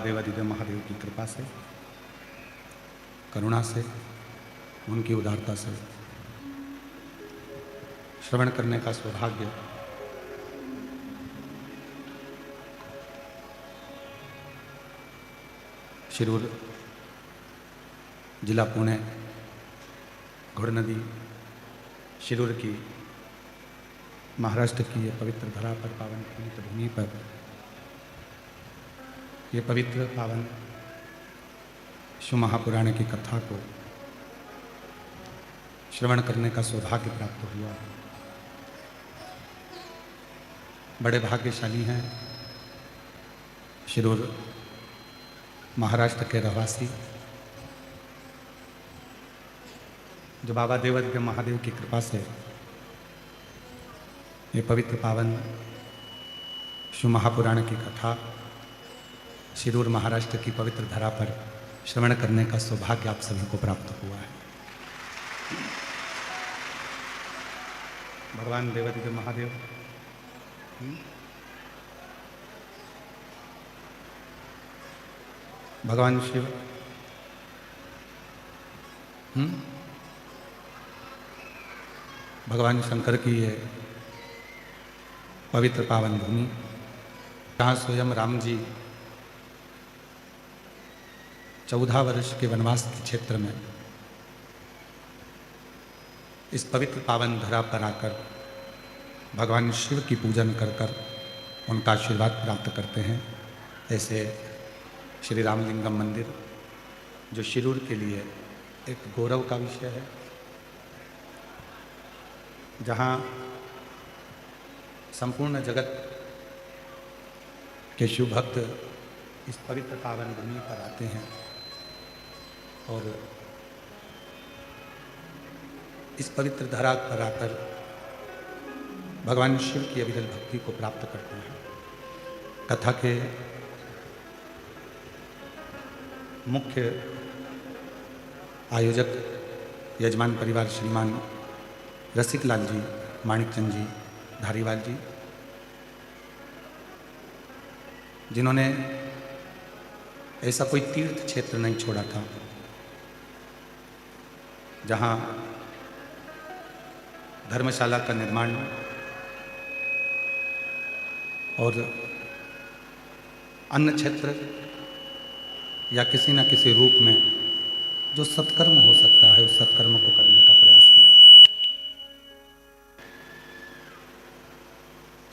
देवादिदेव महादेव की कृपा से, करुणा से, उनकी उदारता से श्रवण करने का सौभाग्य शिरूर जिला पुणे घोड़ नदी शिरूर की महाराष्ट्र की ये पवित्र धरा पर, पावन पवित्र भूमि पर ये पवित्र पावन शिव महापुराण की कथा को श्रवण करने का सौभाग्य प्राप्त हुआ। बड़े भाग्यशाली हैं शिरूर महाराष्ट्र के रहवासी, जो बाबा देवादिदेव महादेव की कृपा से ये पवित्र पावन शिव महापुराण की कथा शिरूर महाराष्ट्र की पवित्र धरा पर श्रवण करने का सौभाग्य आप सभी को प्राप्त हुआ है। भगवान देवादिदेव महादेव भगवान शिव भगवान शंकर की ये पवित्र पावन भूमि, जहाँ स्वयं राम जी 14 वर्ष के वनवास के क्षेत्र में इस पवित्र पावन धरा पर आकर भगवान शिव की पूजन कर कर उनका आशीर्वाद प्राप्त करते हैं। ऐसे श्री रामलिंगम मंदिर, जो शिरूर के लिए एक गौरव का विषय है, जहाँ संपूर्ण जगत के शिव भक्त इस पवित्र पावन भूमि पर आते हैं और इस पवित्र धरा पर आकर भगवान शिव की अविरल भक्ति को प्राप्त करते हैं। कथा के मुख्य आयोजक यजमान परिवार श्रीमान रसिकलाल जी, माणिकचंद जी, धारीवाल जी, जिन्होंने ऐसा कोई तीर्थ क्षेत्र नहीं छोड़ा था जहाँ धर्मशाला का निर्माण और अन्य क्षेत्र या किसी न किसी रूप में जो सत्कर्म हो सकता है उस सत्कर्म को करने का प्रयास किया।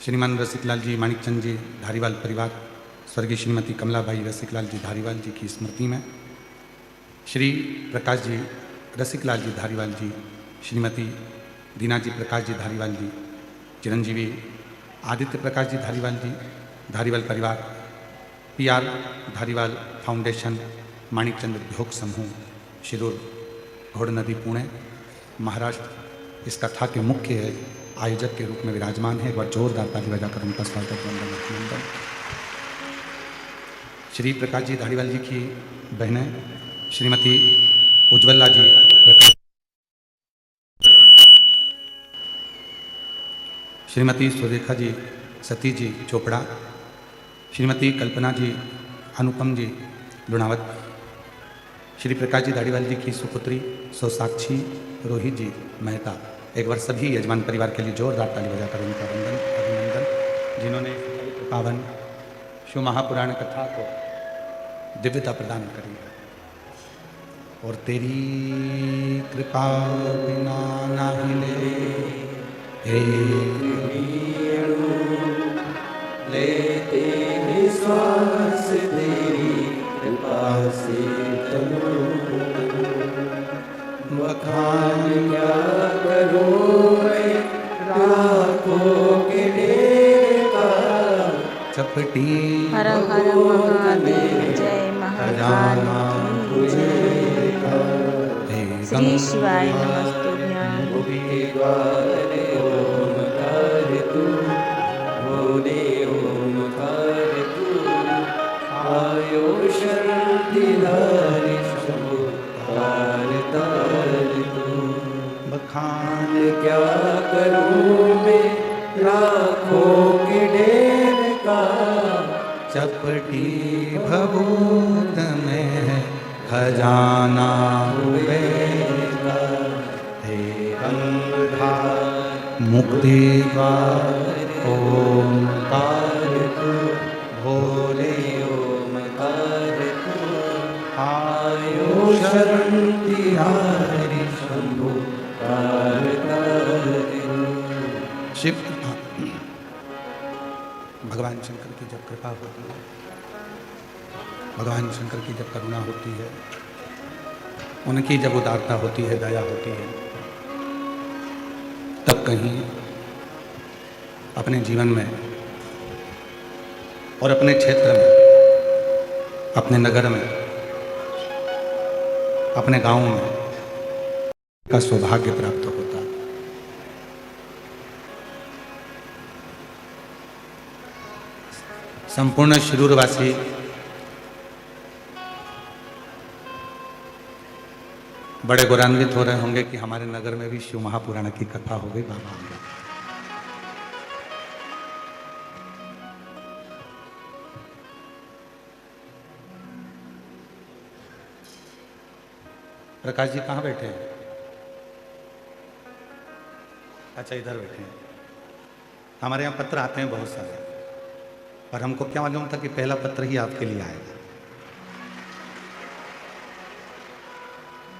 श्रीमान रसिकलाल जी, माणिकचंद जी, धारीवाल परिवार, स्वर्गीय श्रीमती कमलाबाई रसिकलाल जी धारीवाल जी की स्मृति में श्री प्रकाश जी रसिकलाल जी धारीवाल जी, श्रीमती दीना जी प्रकाश जी धारीवाल जी, चिरंजीवी आदित्य प्रकाश जी धारीवाल जी, धारीवाल परिवार, PR धारीवाल फाउंडेशन, माणिकचंद उद्योग समूह, शिरूर घोड़ नदी पुणे महाराष्ट्र, इस कथा के मुख्य आयोजक के रूप में विराजमान है। एक बार जोरदार ताली बजाकर उनका स्वागत वंदन अभिनंदन। श्री प्रकाश जी धारीवाल जी की बहनें श्रीमती उज्ज्वला जी, श्रीमती सुरेखा जी, सती जी चोपड़ा, श्रीमती कल्पना जी, अनुपम जी लुणावत, श्री प्रकाश जी धारीवाल जी की सुपुत्री सौसाक्षी रोहित जी मेहता। एक बार सभी यजमान परिवार के लिए जोरदार ताली बजाकर उनका वंदन अभिनंदन, जिन्होंने पावन शिव महापुराण कथा को दिव्यता प्रदान करी है। और तेरी कृपा बिना ना हिले हे लेते विश्वास तेरी कृपा से चलो, बखान क्या करूं मैं राखों के ढेर का, चपटी हर हर महादेव जय महाकाल श्री शिवाय नमस्तुभ्यं। ओमकार तू बोले, ओमकार तू आयो शक्तिधारी शंभो तार तार तू, बखान क्या करूं मैं लाखों के ढेर का, चपटी भभूत में है खजाना कुबेर का। हे गंगाधार मुक्ति द्वार ओमकार तू भोले ओमकार तू आयो शरण तिहारी शंभु शिव। भगवान शंकर की जब कृपा होती है, भगवान शंकर की जब करुणा होती है, उनकी जब उदारता होती है, दया होती है, तब कहीं अपने जीवन में और अपने क्षेत्र में, अपने नगर में, अपने गांव में का सौभाग्य प्राप्त होता है। संपूर्ण शिरूरवासी बड़े गौरवान्वित हो रहे होंगे कि हमारे नगर में भी शिव महापुराण की कथा हो गई। बाबा प्रकाश जी कहाँ बैठे हैं? अच्छा, इधर बैठे हैं। हमारे यहाँ पत्र आते हैं बहुत सारे, पर हमको क्या मालूम था कि पहला पत्र ही आपके लिए आएगा।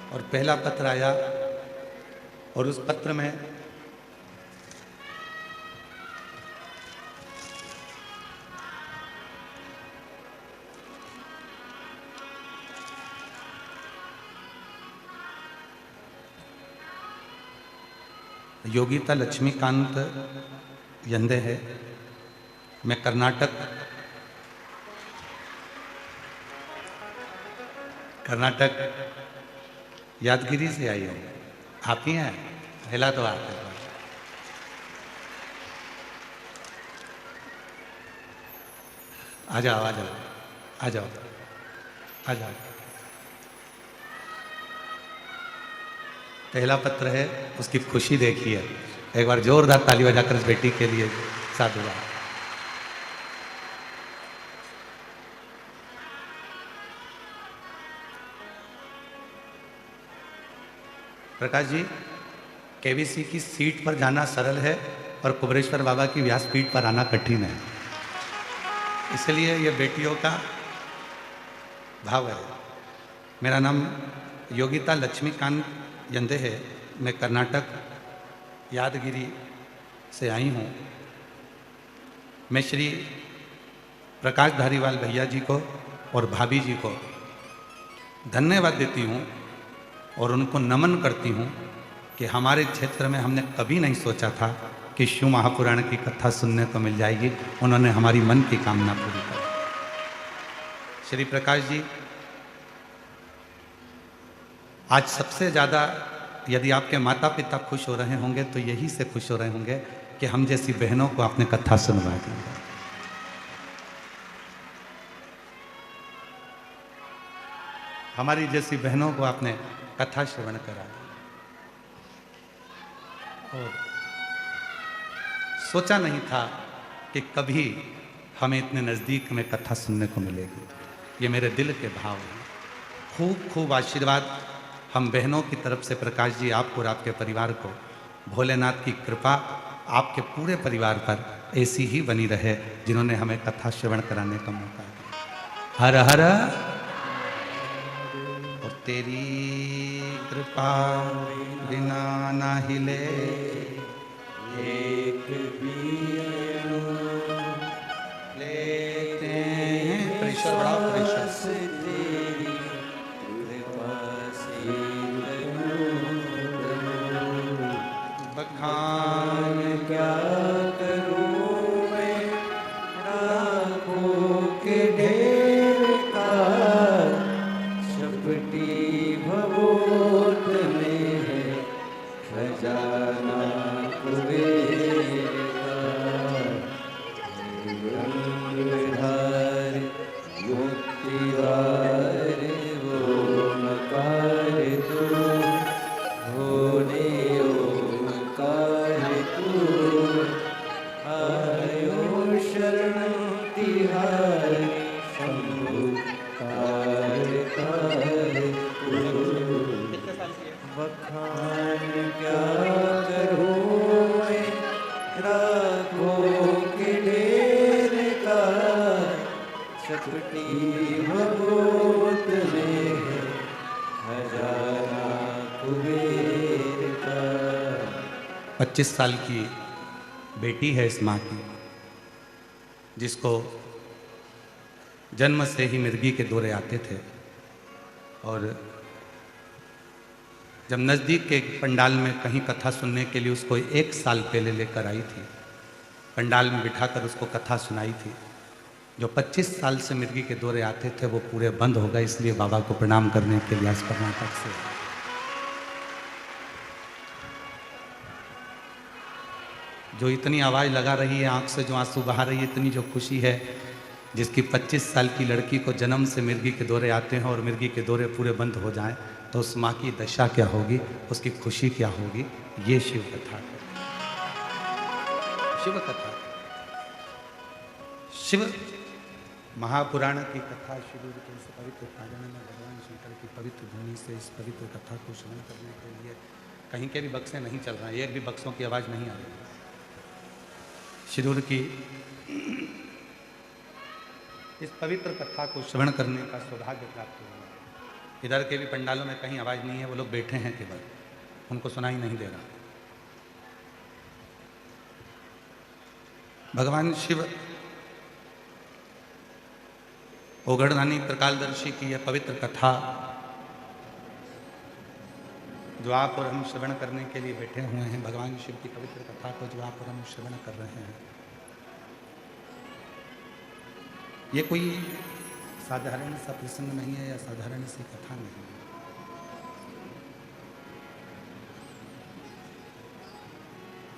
और पहला पत्र आया और उस पत्र में योगिता लक्ष्मीकांत यंदे है। मैं कर्नाटक यादगिरी से आई हूँ। आप ही हैं? हिला तो आप है। आ जाओ आ जाओ आ जाओ आ जाओ। पहला पत्र है, उसकी खुशी देखिए। एक बार जोरदार ताली बजाकर इस बेटी के लिए साधुवाद। प्रकाश जी, केबीसी की सीट पर जाना सरल है और कुबरेश्वर बाबा की व्यासपीठ पर आना कठिन है। इसलिए ये बेटियों का भाव है। मेरा नाम योगिता लक्ष्मीकांत यंदे है। मैं कर्नाटक यादगिरी से आई हूँ। मैं श्री प्रकाश धारीवाल भैया जी को और भाभी जी को धन्यवाद देती हूँ और उनको नमन करती हूँ कि हमारे क्षेत्र में हमने कभी नहीं सोचा था कि शिव महापुराण की कथा सुनने को मिल जाएगी। उन्होंने हमारी मन की कामना पूरी कर। श्री प्रकाश जी, आज सबसे ज़्यादा यदि आपके माता पिता खुश हो रहे होंगे तो यही से खुश हो रहे होंगे कि हम जैसी बहनों को आपने कथा सुनवा दी। हमारी जैसी बहनों को आपने कथा श्रवण करा दी। और सोचा नहीं था कि कभी हमें इतने नज़दीक में कथा सुनने को मिलेगी। ये मेरे दिल के भाव हैं। खूब खूब आशीर्वाद हम बहनों की तरफ से प्रकाश जी आपको और आपके परिवार को। भोलेनाथ की कृपा आपके पूरे परिवार पर ऐसी ही बनी रहे जिन्होंने हमें कथा श्रवण कराने का मौका दिया। हर हर। और तेरी कृपा बिना ना हिले एक भी लेते हैं। प्रेशर बड़ा प्रेशर। तेरी कृपा से बखान क्या करूं मैं राखों के ढेर का। चपटी भभूत में है खजाना कुबेर का। गंगाधार मुक्ति द्वार ओमकार तू भोले ओमकार तू आयो शरण तिहारी बखान क्या करूं मैं राखों के ढेर का, चपटी भभूत में है खजाना कुबेर का। 25 साल की बेटी है इस माँ की, जिसको जन्म से ही मिर्गी के दौरे आते थे, और जब नज़दीक के पंडाल में कहीं कथा सुनने के लिए उसको 1 साल पहले लेकर आई थी, पंडाल में बिठाकर उसको कथा सुनाई थी। जो 25 साल से मिर्गी के दौरे आते थे वो पूरे बंद हो गए, इसलिए बाबा को प्रणाम करने के लिए आज कर्नाटक से। जो इतनी आवाज़ लगा रही है, आंख से जो आंसू बहा रही है, इतनी जो खुशी है, जिसकी 25 साल की लड़की को जन्म से मिर्गी के दौरे आते हैं और मिर्गी के दौरे पूरे बंद हो जाएं, तो उस माँ की दशा क्या होगी, उसकी खुशी क्या होगी। ये शिव कथा है, शिव कथा। शिव महापुराण की कथा शुरू से पवित्र प्रांगण में भगवान शंकर की पवित्र भूमि से इस पवित्र कथा को श्रवण करने के लिए कहीं के भी बक्से नहीं चल रहे हैं, एक भी बक्सों की आवाज़ नहीं आ रही। शिरूर की इस पवित्र कथा को श्रवण करने का सौभाग्य प्राप्त हुआ। इधर के भी पंडालों में कहीं आवाज़ नहीं है, वो लोग बैठे हैं केवल, उनको सुनाई नहीं दे रहा। भगवान शिव ओगड़दानी त्रिकालदर्शी की यह पवित्र कथा जो आप और हम श्रवण करने के लिए बैठे हुए हैं, भगवान शिव की पवित्र कथा को जो आप और हम श्रवण कर रहे हैं, ये कोई साधारण सा प्रसंग नहीं है या साधारण सी कथा नहीं है।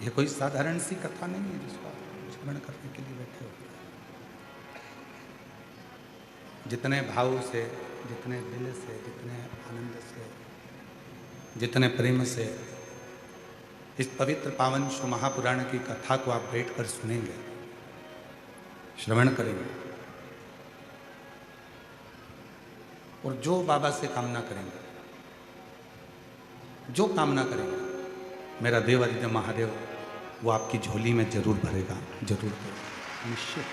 ये कोई साधारण सी कथा नहीं है जिसको आप श्रवण करने के लिए बैठे हो। जितने भाव से, जितने दिल से, जितने आनंद से, जितने प्रेम से इस पवित्र पावन शिव महापुराण की कथा को आप बैठकर सुनेंगे, श्रवण करेंगे, और जो बाबा से कामना करेंगे, जो कामना करेंगे, मेरा देव आदित्य महादेव वो आपकी झोली में जरूर भरेगा, जरूर भरेगा, निश्चित।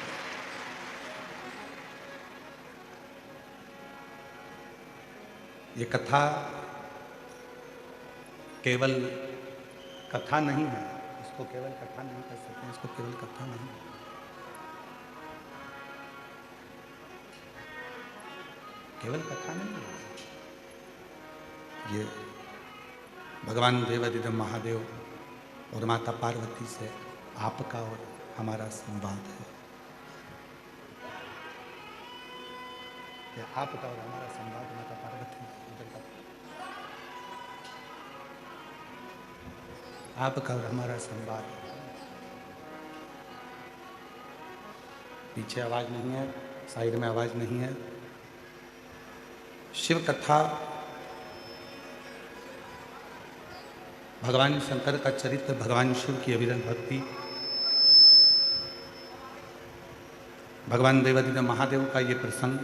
ये कथा केवल कथा नहीं है, इसको केवल कथा नहीं कर सकते, इसको केवल कथा नहीं, केवल कथा नहीं है। ये भगवान देवादिदेव महादेव और माता पार्वती से आपका और हमारा संवाद है। ये आपका और हमारा संवाद माता पार्वती, आपका और हमारा संवाद। पीछे आवाज नहीं है, साइड में आवाज नहीं है। शिव कथा भगवान शंकर का चरित्र, भगवान शिव की अविरल भक्ति, भगवान देवादिदेव महादेव का ये प्रसंग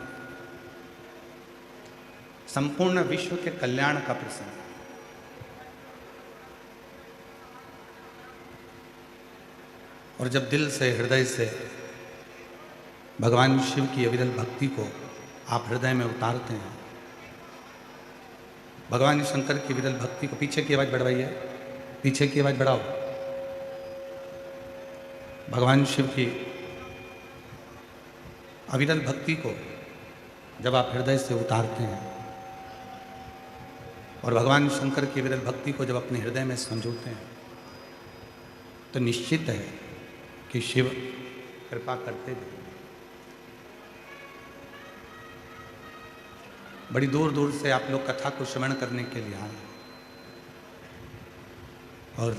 संपूर्ण विश्व के कल्याण का प्रसंग। और जब दिल से, हृदय से भगवान शिव की अविरल भक्ति को आप हृदय में उतारते हैं, भगवान शंकर की विरल भक्ति को, पीछे की आवाज बढ़वाइए, पीछे की आवाज बढ़ाओ, भगवान शिव की अविरल भक्ति को जब आप हृदय से उतारते हैं और भगवान शंकर की विरल भक्ति को जब अपने हृदय में संजोते हैं, तो निश्चित है कि शिव कृपा करते थे। बड़ी दूर दूर से आप लोग कथा को श्रवण करने के लिए आए, और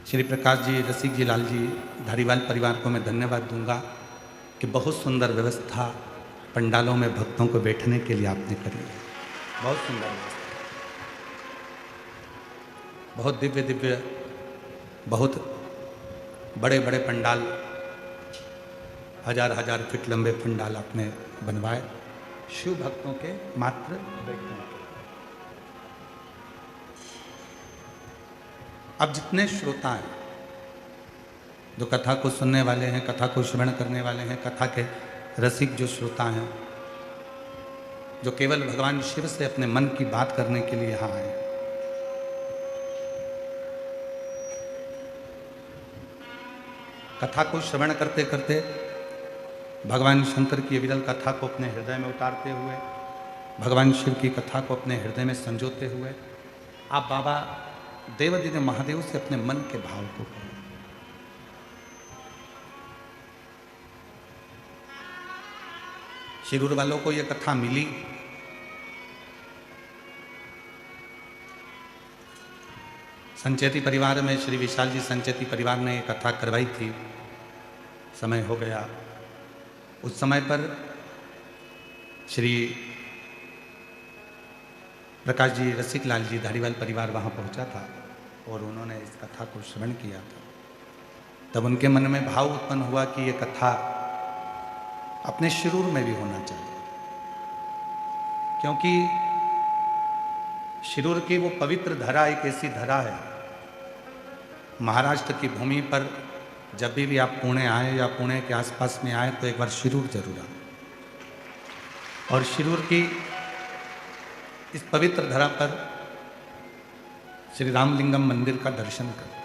श्री प्रकाश जी, रसिक जी, लाल जी, धारीवाल परिवार को मैं धन्यवाद दूंगा कि बहुत सुंदर व्यवस्था पंडालों में भक्तों को बैठने के लिए आपने करी है। बहुत सुंदर व्यवस्था, बहुत दिव्य दिव्य, बहुत बड़े बड़े पंडाल हजार हजार फीट लंबे पंडाल आपने बनवाए शिव भक्तों के मात्र बैठने के। अब जितने श्रोता हैं, जो कथा को सुनने वाले हैं, कथा को श्रवण करने वाले हैं, कथा के रसिक जो श्रोता हैं, जो केवल भगवान शिव से अपने मन की बात करने के लिए यहाँ आए, कथा को श्रवण करते करते भगवान शंकर की विरल कथा को अपने हृदय में उतारते हुए, भगवान शिव की कथा को अपने हृदय में संजोते हुए आप बाबा देवादिदेव महादेव से अपने मन के भाव को करें। शिरूर वालों को यह कथा मिली, संचेती परिवार में श्री विशाल जी संचेती परिवार ने ये कथा करवाई थी, समय हो गया। उस समय पर श्री प्रकाश जी रसिकलाल जी धारीवाल परिवार वहाँ पहुँचा था और उन्होंने इस कथा को श्रवण किया था। तब उनके मन में भाव उत्पन्न हुआ कि ये कथा अपने शिरूर में भी होना चाहिए, क्योंकि शिरूर की वो पवित्र धरा एक ऐसी धरा है, महाराष्ट्र की भूमि पर जब भी आप पुणे आए या पुणे के आसपास में आए तो एक बार शिरूर जरूर आए और शिरूर की इस पवित्र धरा पर श्री रामलिंगम मंदिर का दर्शन करें,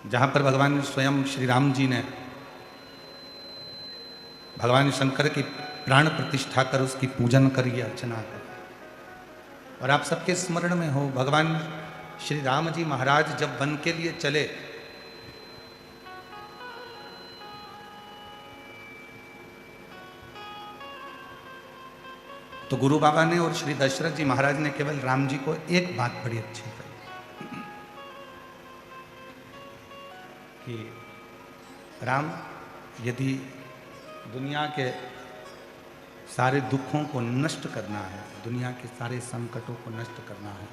जहाँ पर भगवान स्वयं श्री राम जी ने भगवान शंकर की प्राण प्रतिष्ठा कर उसकी पूजन करी, अर्चना कर। और आप सबके स्मरण में हो, भगवान श्री राम जी महाराज जब वन के लिए चले तो गुरु बाबा ने और श्री दशरथ जी महाराज ने केवल राम जी को एक बात बड़ी अच्छी कही कि राम, यदि दुनिया के सारे दुखों को नष्ट करना है, दुनिया के सारे संकटों को नष्ट करना है,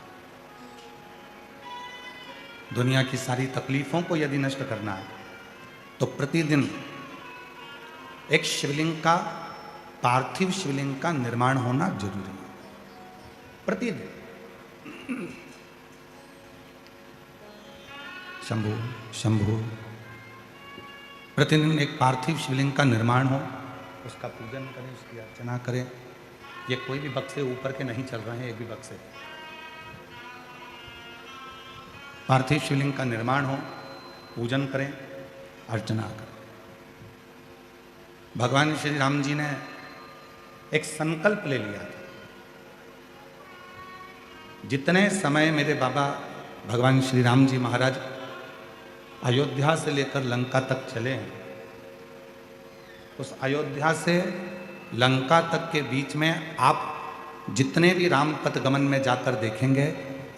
दुनिया की सारी तकलीफों को यदि नष्ट करना है, तो प्रतिदिन एक शिवलिंग का, पार्थिव शिवलिंग का निर्माण होना जरूरी है। प्रतिदिन शंभु शंभु, प्रतिदिन एक पार्थिव शिवलिंग का निर्माण हो, उसका पूजन करें, उसकी अर्चना करें। ये कोई भी बक्से ऊपर के नहीं चल रहे हैं, एक भी बक्से, पार्थिव शिवलिंग का निर्माण हो, पूजन करें, अर्चना करें। भगवान श्री राम जी ने एक संकल्प ले लिया था, जितने समय मेरे बाबा भगवान श्री राम जी महाराज अयोध्या से लेकर लंका तक चले हैं, उस अयोध्या से लंका तक के बीच में आप जितने भी राम पथ गमन में जाकर देखेंगे,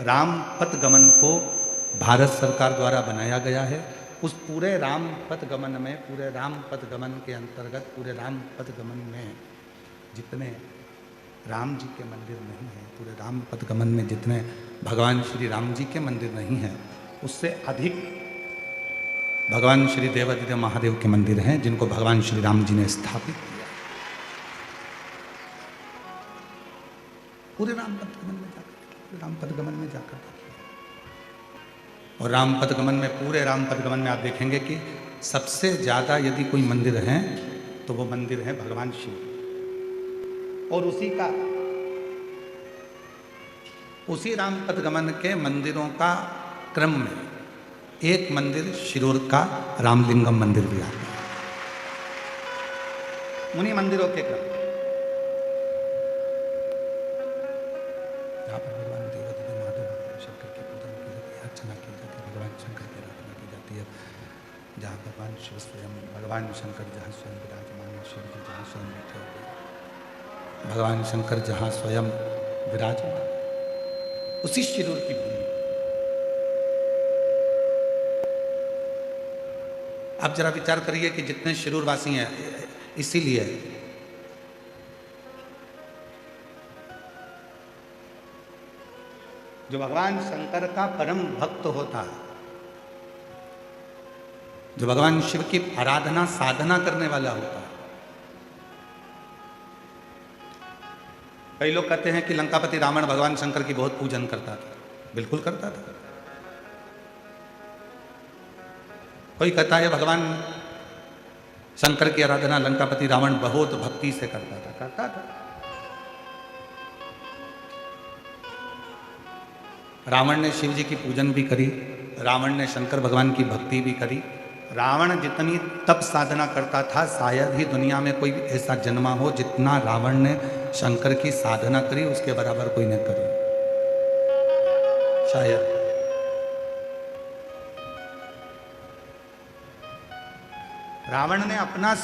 राम पथ गमन को भारत सरकार द्वारा बनाया गया है। उस पूरे राम पथ गमन में, पूरे राम पथ गमन के अंतर्गत, पूरे राम पथ गमन में जितने राम जी के मंदिर नहीं हैं, पूरे राम पथ गमन में जितने भगवान श्री राम जी के मंदिर नहीं हैं, उससे अधिक भगवान श्री देवादिदेव महादेव के मंदिर हैं, जिनको भगवान श्री राम जी ने स्थापित किया। पूरे राम पथ गमन में जाकर, राम पथ गमन में जाकर और राम पथ गमन में, पूरे राम पथ गमन में आप देखेंगे कि सबसे ज्यादा यदि कोई मंदिर है तो वो मंदिर है भगवान शिव। और उसी राम पथ गमन के मंदिरों का क्रम में एक मंदिर शिरूर का रामलिंगम मंदिर भी आता है, उन्हीं मंदिरों के क्रम। जहाँ पर भगवान देवादिदेव महादेव भगवान शंकर की पूजा की जाती है, अर्चना की जाती है, भगवान शंकर की आराधना की जाती है, जहाँ भगवान शिव स्वयं, भगवान शंकर जहाँ स्वयं विराजमान है, शिव जी जहाँ स्वयं बैठे हुए, भगवान शंकर जहाँ स्वयं विराजमान, उसी शिरूर की भूमि। आप जरा विचार करिए कि जितने शिरूर वासी हैं, इसीलिए जो भगवान शंकर का परम भक्त होता है, जो भगवान शिव की आराधना साधना करने वाला होता है। कई लोग कहते हैं कि लंकापति रावण भगवान शंकर की बहुत पूजन करता था। बिल्कुल करता था। कोई कहता है भगवान शंकर की आराधना लंकापति रावण बहुत भक्ति से करता था। रावण ने शिव जी की पूजन भी करी, रावण ने शंकर भगवान की भक्ति भी करी। रावण जितनी तप साधना करता था, शायद ही दुनिया में कोई ऐसा जन्मा हो जितना रावण ने शंकर की साधना करी उसके बराबर कोई न करी, शायद। रावण ने अपना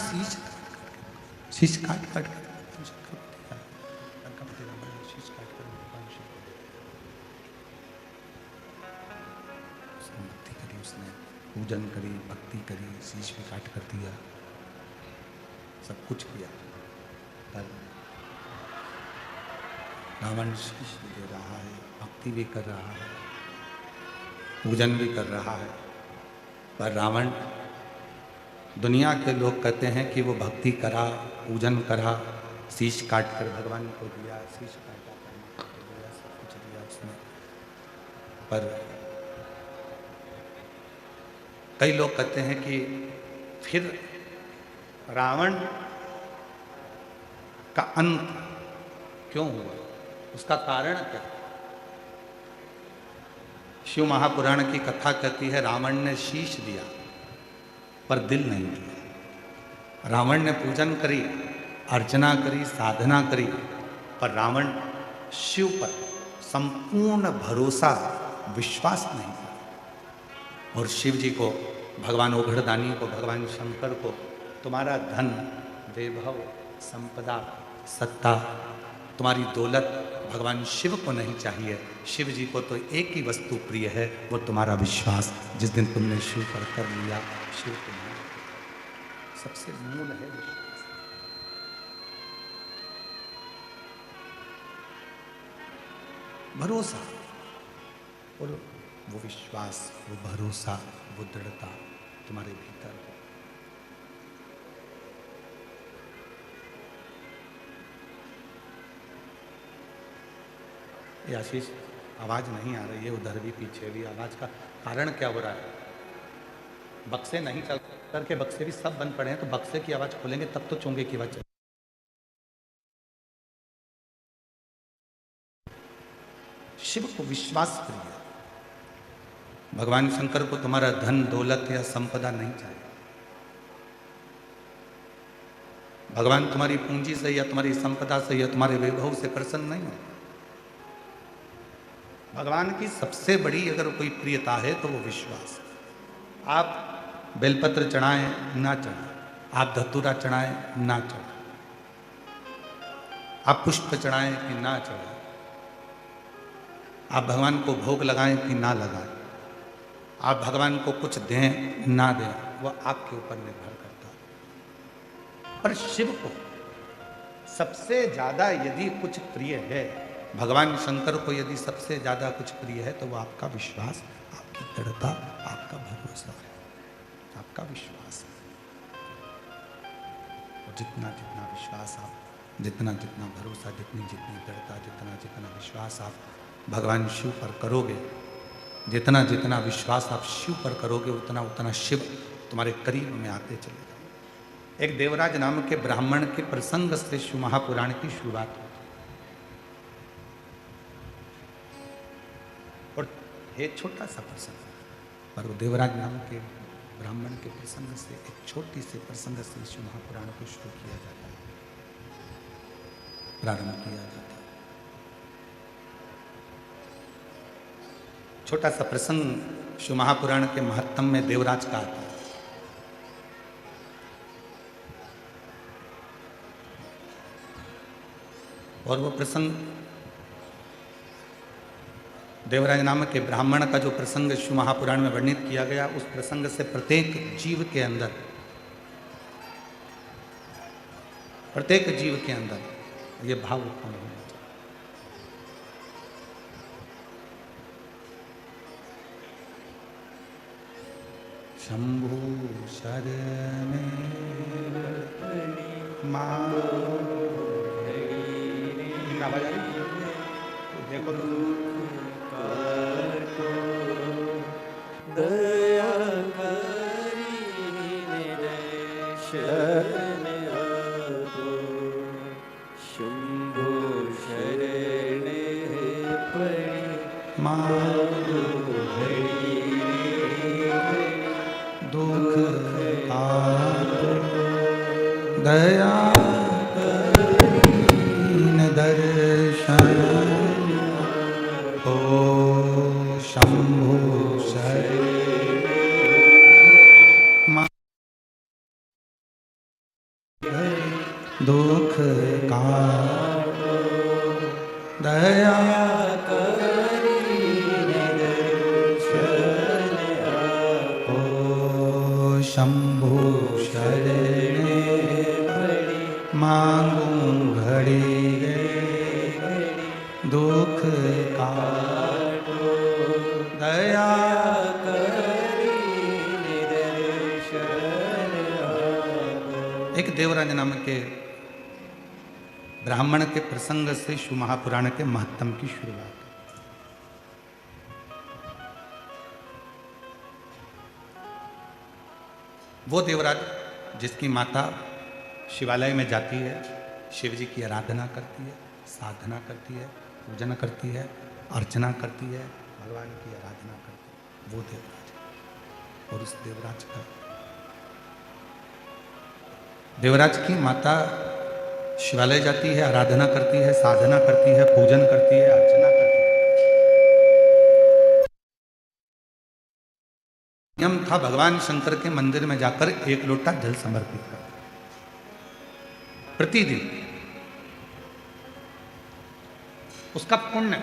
शीश काट कर पूजन करी, भक्ति करी, शीश भी काट कर दिया, सब कुछ किया। पर रावण शीश भी दे रहा है, भक्ति भी कर रहा है, पूजन भी कर रहा है। पर रावण, दुनिया के लोग कहते हैं कि वो भक्ति करा, पूजन करा, शीश काट कर भगवान को दिया, शीश काटा कर दिया, सब कुछ दिया उसने। पर कई लोग कहते हैं कि फिर रावण का अंत क्यों हुआ, उसका कारण क्या? शिव महापुराण की कथा कहती है रावण ने शीश दिया पर दिल नहीं दिया। रावण ने पूजन करी, अर्चना करी, साधना करी, पर रावण शिव पर संपूर्ण भरोसा, विश्वास नहीं था। और शिव जी को, भगवान ओघड़दानी को, भगवान शंकर को तुम्हारा धन, वैभव, संपदा, सत्ता, तुम्हारी दौलत भगवान शिव को नहीं चाहिए। शिव जी को तो एक ही वस्तु प्रिय है, वो तुम्हारा विश्वास। जिस दिन तुमने शिव पर कर लिया, शिव तुम्हारा सबसे मूल है विश्वास। भरोसा, और वो विश्वास, वो भरोसा, वो दृढ़ता तुम्हारे भीतर हो। ये आशीष, आवाज नहीं आ रही है, उधर भी पीछे भी। आवाज का कारण क्या हो रहा है? बक्से नहीं चल करके, बक्से भी सब बंद पड़े हैं, तो बक्से की आवाज खोलेंगे तब तो चोंगे की आवाज। शिव को विश्वास करिए। भगवान शंकर को तुम्हारा धन, दौलत या संपदा नहीं चाहिए। भगवान तुम्हारी पूंजी से या तुम्हारी संपदा से या तुम्हारे वैभव से प्रसन्न नहीं है। भगवान की सबसे बड़ी अगर कोई प्रियता है तो वो विश्वास। आप बेलपत्र चढ़ाएं ना चढ़ाएं, आप धतूरा चढ़ाएं ना चढ़ाएं, आप पुष्प चढ़ाएं कि ना चढ़ाएं, आप भगवान को भोग लगाएं कि ना लगाएं, आप भगवान को कुछ दें ना दें, वह आपके ऊपर निर्भर करता है। पर शिव को सबसे ज्यादा यदि कुछ प्रिय है, भगवान शंकर को यदि सबसे ज्यादा कुछ प्रिय है, तो वो आपका विश्वास, आपकी दृढ़ता, आपका भरोसा है, आपका विश्वास है। और जितना जितना विश्वास आप, जितना जितना भरोसा, जितनी जितनी दृढ़ता, जितना जितना विश्वास आप भगवान शिव पर करोगे, जितना जितना विश्वास आप शिव पर करोगे, उतना उतना शिव तुम्हारे करीब में आते चले जाएंगे। एक देवराज नाम के ब्राह्मण के प्रसंग से शिव महापुराण की शुरुआत होती। और एक छोटा सा प्रसंग, पर वो देवराज नाम के ब्राह्मण के प्रसंग से, एक छोटी से प्रसंग से शिव महापुराण को शुरू किया जाता है, प्रारंभ किया जाता है। छोटा सा प्रसंग शिव महापुराण के महत्तम में देवराज का आता है। और वो प्रसंग, देवराज नाम के ब्राह्मण का जो प्रसंग शिव महापुराण में वर्णित किया गया, उस प्रसंग से प्रत्येक जीव के अंदर, प्रत्येक जीव के अंदर ये भाव उत्पन्न होना चाहिए। शंभु शरण मां आवाज आ रही? देखो दया करीने दर्शन आपो शंभु शरण पड़े मांगो दुख आपो दया करीने दर्शन ओ शंभु दुख काटो दया करीने दर्शन आपो शंभु शरणे मांगू घड़ी दुख काटो दया करीने दर्शन आपो। एक देवराज नाम के ब्राह्मण के प्रसंग से शिव महापुराण के महत्तम की शुरुआत। वो देवराज जिसकी माता शिवालय में जाती है, शिव जी की आराधना करती है, साधना करती है, पूजन करती है, अर्चना करती है, भगवान की आराधना करती है, वो देवराज। और उस देवराज की माता शिवालय जाती है, आराधना करती है, साधना करती है, पूजन करती है, अर्चना करती है। नियम था भगवान शंकर के मंदिर में जाकर एक लोटा जल समर्पित कर प्रतिदिन। उसका पुण्य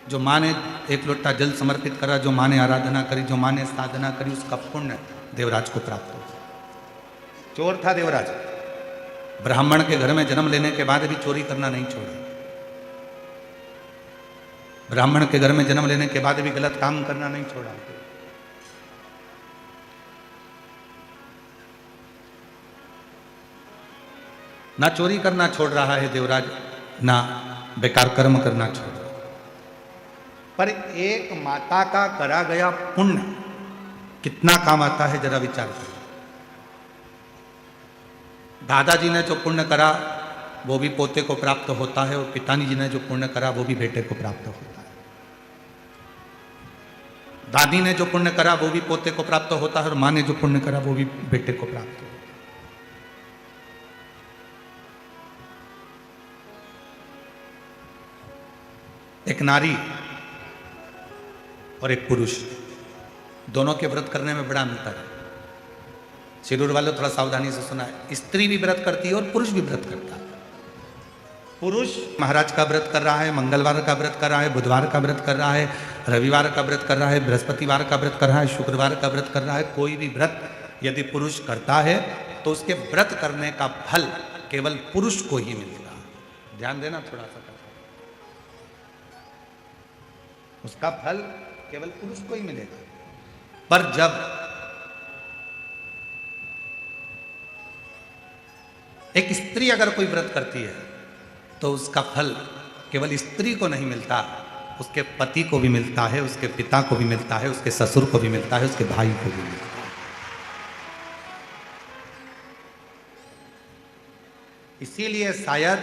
जो माँ ने एक लोटा जल समर्पित करा, जो माँ ने आराधना करी, जो माँ ने साधना करी, उसका पुण्य देवराज को प्राप्त हो। चोर था देवराज, ब्राह्मण के घर में जन्म लेने के बाद भी चोरी करना नहीं छोड़ा। ब्राह्मण के घर में जन्म लेने के बाद भी गलत काम करना नहीं छोड़ा। ना चोरी करना छोड़ रहा है देवराज, ना बेकार कर्म करना छोड़ रहा। पर एक माता का करा गया पुण्य कितना काम आता है, जरा विचार करो। दादाजी ने जो पुण्य करा वो भी पोते को प्राप्त होता है, और पिताजी जी ने जो पुण्य करा वो भी बेटे को प्राप्त होता है। दादी ने जो पुण्य करा वो भी पोते को प्राप्त होता है, और माँ ने जो पुण्य करा वो भी बेटे को प्राप्त होता है। एक नारी और एक पुरुष, दोनों के व्रत करने में बड़ा अंतर है। शिरूर वालों थोड़ा सावधानी से सुना है। स्त्री भी व्रत करती है और पुरुष भी व्रत करता है। पुरुष महाराज का व्रत कर रहा है, मंगलवार का व्रत कर रहा है, बुधवार का व्रत कर रहा है, रविवार का व्रत कर रहा है, बृहस्पतिवार का व्रत कर रहा है, शुक्रवार का व्रत कर रहा है। कोई भी व्रत यदि पुरुष करता है तो उसके व्रत करने का फल केवल पुरुष को ही मिलेगा। ध्यान देना थोड़ा सा, उसका फल केवल पुरुष को ही मिलेगा। पर जब एक स्त्री अगर कोई व्रत करती है तो उसका फल केवल स्त्री को नहीं मिलता, उसके पति को भी मिलता है, उसके पिता को भी मिलता है, उसके ससुर को भी मिलता है, उसके भाई को भी मिलता है। इसीलिए शायद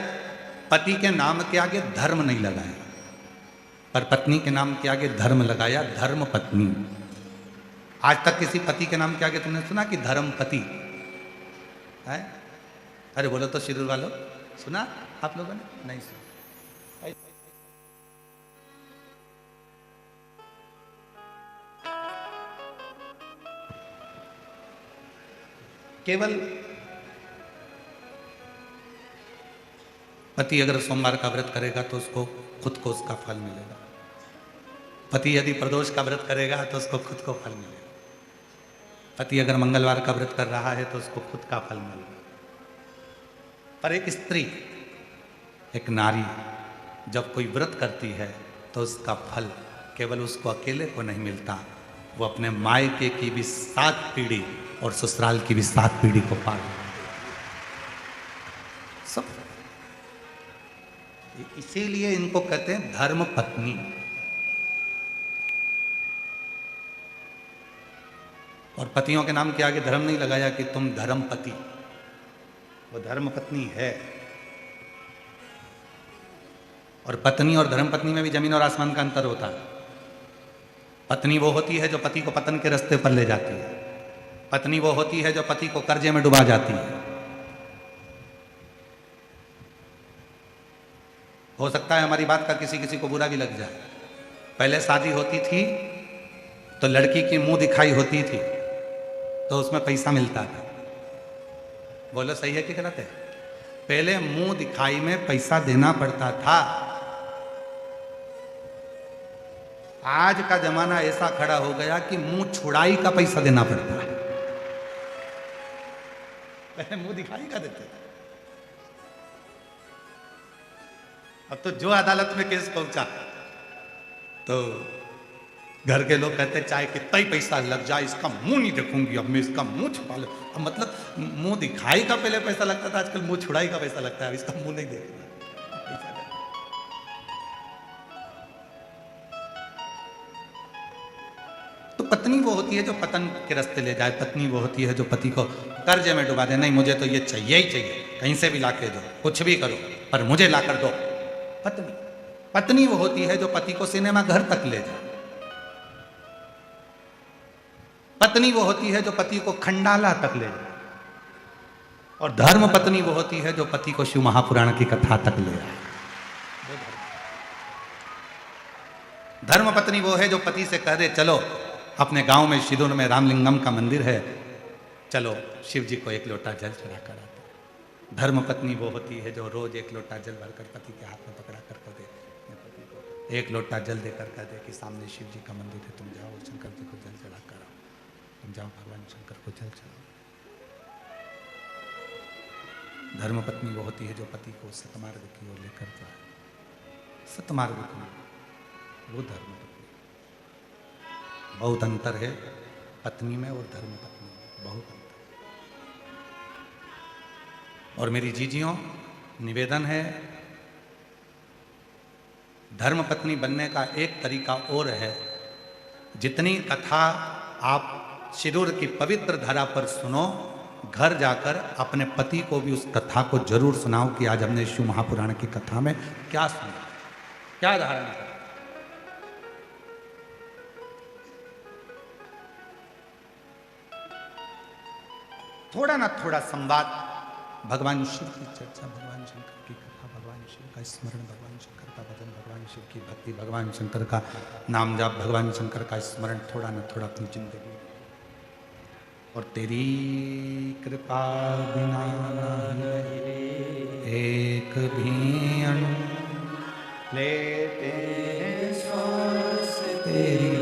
पति के नाम के आगे धर्म नहीं लगाया, पर पत्नी के नाम के आगे धर्म लगाया, धर्म पत्नी। आज तक किसी पति के नाम के आगे तुमने सुना कि धर्म पति है? अरे बोलो तो शिरूर वालों, सुना आप लोगों ने? नहीं सुना। केवल पति अगर सोमवार का व्रत करेगा तो उसको खुद को उसका फल मिलेगा। पति यदि प्रदोष का व्रत करेगा तो उसको खुद को फल मिलेगा। पति अगर मंगलवार का व्रत कर रहा है तो उसको खुद का फल मिलेगा। पर एक स्त्री, एक नारी जब कोई व्रत करती है तो उसका फल केवल उसको अकेले को नहीं मिलता, वो अपने मायके की भी 7 पीढ़ी और ससुराल की भी 7 पीढ़ी को पार सब। इसीलिए इनको कहते हैं धर्म पत्नी। और पतियों के नाम के आगे धर्म नहीं लगाया कि तुम धर्म पति, वो धर्म पत्नी है। और पत्नी और धर्म पत्नी में भी जमीन और आसमान का अंतर होता है। पत्नी वो होती है जो पति को पतन के रास्ते पर ले जाती है। पत्नी वो होती है जो पति को कर्जे में डुबा जाती है। हो सकता है हमारी बात का किसी किसी को बुरा भी लग जाए। पहले शादी होती थी तो लड़की की मुंह दिखाई होती थी, तो उसमें पैसा मिलता था। बोलो सही है कि गलत है? पहले मुंह दिखाई में पैसा देना पड़ता था। आज का जमाना ऐसा खड़ा हो गया कि मुंह छुड़ाई का पैसा देना पड़ता है। पहले मुंह दिखाई का देते थे, अब तो जो अदालत में केस पहुंचा तो घर के लोग कहते चाहे कितना ही पैसा लग जाए इसका मुंह नहीं देखूंगी, अब मैं इसका मुंह छुपा लूं। अब मतलब मुंह दिखाई का पहले पैसा लगता था, आजकल मुंह छुड़ाई का पैसा लगता है। अब इसका मुंह नहीं देखना। तो पत्नी वो होती है जो पतन के रास्ते ले जाए। पत्नी वो होती है जो पति को कर्जे में डुबा दे। नहीं मुझे तो ये चाहिए ही चाहिए, कहीं से भी लाके दो, कुछ भी करो पर मुझे लाकर दो। पत्नी पत्नी वो होती है जो पति को सिनेमा घर तक ले जाए। पत्नी वो होती है जो पति को खंडाला तक ले जाए। और धर्म पत्नी वो होती है जो पति को शिव महापुराण की कथा तक ले जाए। धर्म पत्नी वो है जो पति से कह दे चलो अपने गांव में शिरूर में रामलिंगम का मंदिर है, चलो शिव जी को 1 लोटा जल चढ़ा कर आते। धर्म पत्नी वो होती है जो रोज 1 लोटा जल भरकर पति के हाथ में पकड़ा कर दे, पति को 1 लोटा जल देकर कह दे कि सामने शिव जी का मंदिर है, तुम जाओ शंकर जी को जल चढ़ा कर आओ, तुम जाओ भगवान शंकर को जल चढ़ाओ। धर्म पत्नी वो होती है जो पति को सतमार्ग की ओर लेकर जाए। सतमार्ग की वो धर्म पत्नी। बहुत अंतर है पत्नी में और धर्म पत्नी में, बहुत अंतर। और मेरी जीजियों निवेदन है, धर्म पत्नी बनने का एक तरीका और है। जितनी कथा आप शिरूर की पवित्र धरा पर सुनो, घर जाकर अपने पति को भी उस कथा को जरूर सुनाओ कि आज हमने शिव महापुराण की कथा में क्या सुना, क्या धारणा करा। थोड़ा ना थोड़ा संवाद, भगवान शिव की चर्चा, भगवान शंकर की कथा, भगवान शिव का स्मरण, भगवान शंकर का भजन, भगवान शिव की भक्ति, भगवान शंकर का नाम जाप, भगवान शंकर का स्मरण थोड़ा ना थोड़ा अपनी जिंदगी। और तेरी कृपा बिना एक भी अणु लेते श्वास, तेरी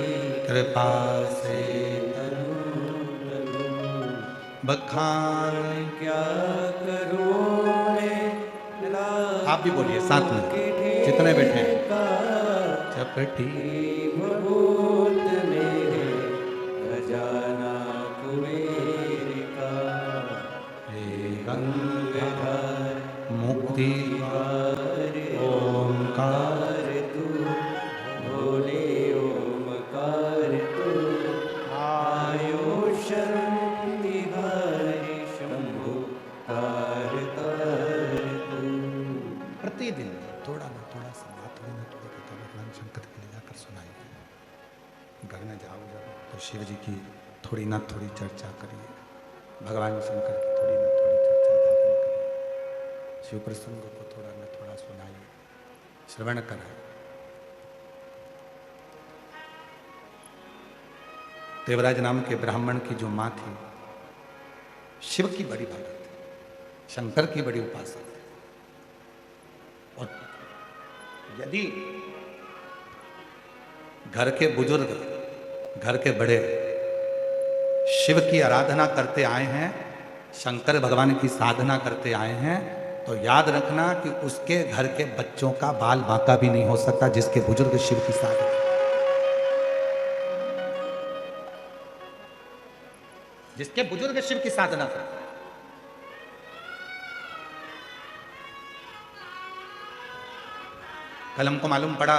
कृपा से बखान क्या करूं मैं। आप भी बोलिए साथ में, जितने बैठे हैं। चपटी भूत मेरे खजाना कुबेर का, हे गंगाधर मुक्ति ओंकार तू भोले ओमकार तू, आयो शरण तिहारी शंभु तार तार तू। प्रतिदिन थोड़ा ना थोड़ा संवाद, थोड़ी ना थोड़ी कथा भगवान शंकर के लिए जाकर सुनाइए। घर में जाओ जब तो शिव जी की थोड़ी ना थोड़ी चर्चा करिए, भगवान शंकर की थोड़ी ना थोड़ी चर्चा धारण करिए, शिव प्रसंग को थोड़ा ना थोड़ा सुनाइए, श्रवण कराइए। देवराज नाम के ब्राह्मण की जो माँ थी, शिव की बड़ी भक्त थी, शंकर की बड़ी उपासक थी। और यदि घर के बुजुर्ग, घर के बड़े शिव की आराधना करते आए हैं, शंकर भगवान की साधना करते आए हैं, तो याद रखना कि उसके घर के बच्चों का बाल बांका भी नहीं हो सकता जिसके बुजुर्ग शिव की साधना। जिसके बुजुर्ग शिव की साधना करते हैं। कल हमको मालूम पड़ा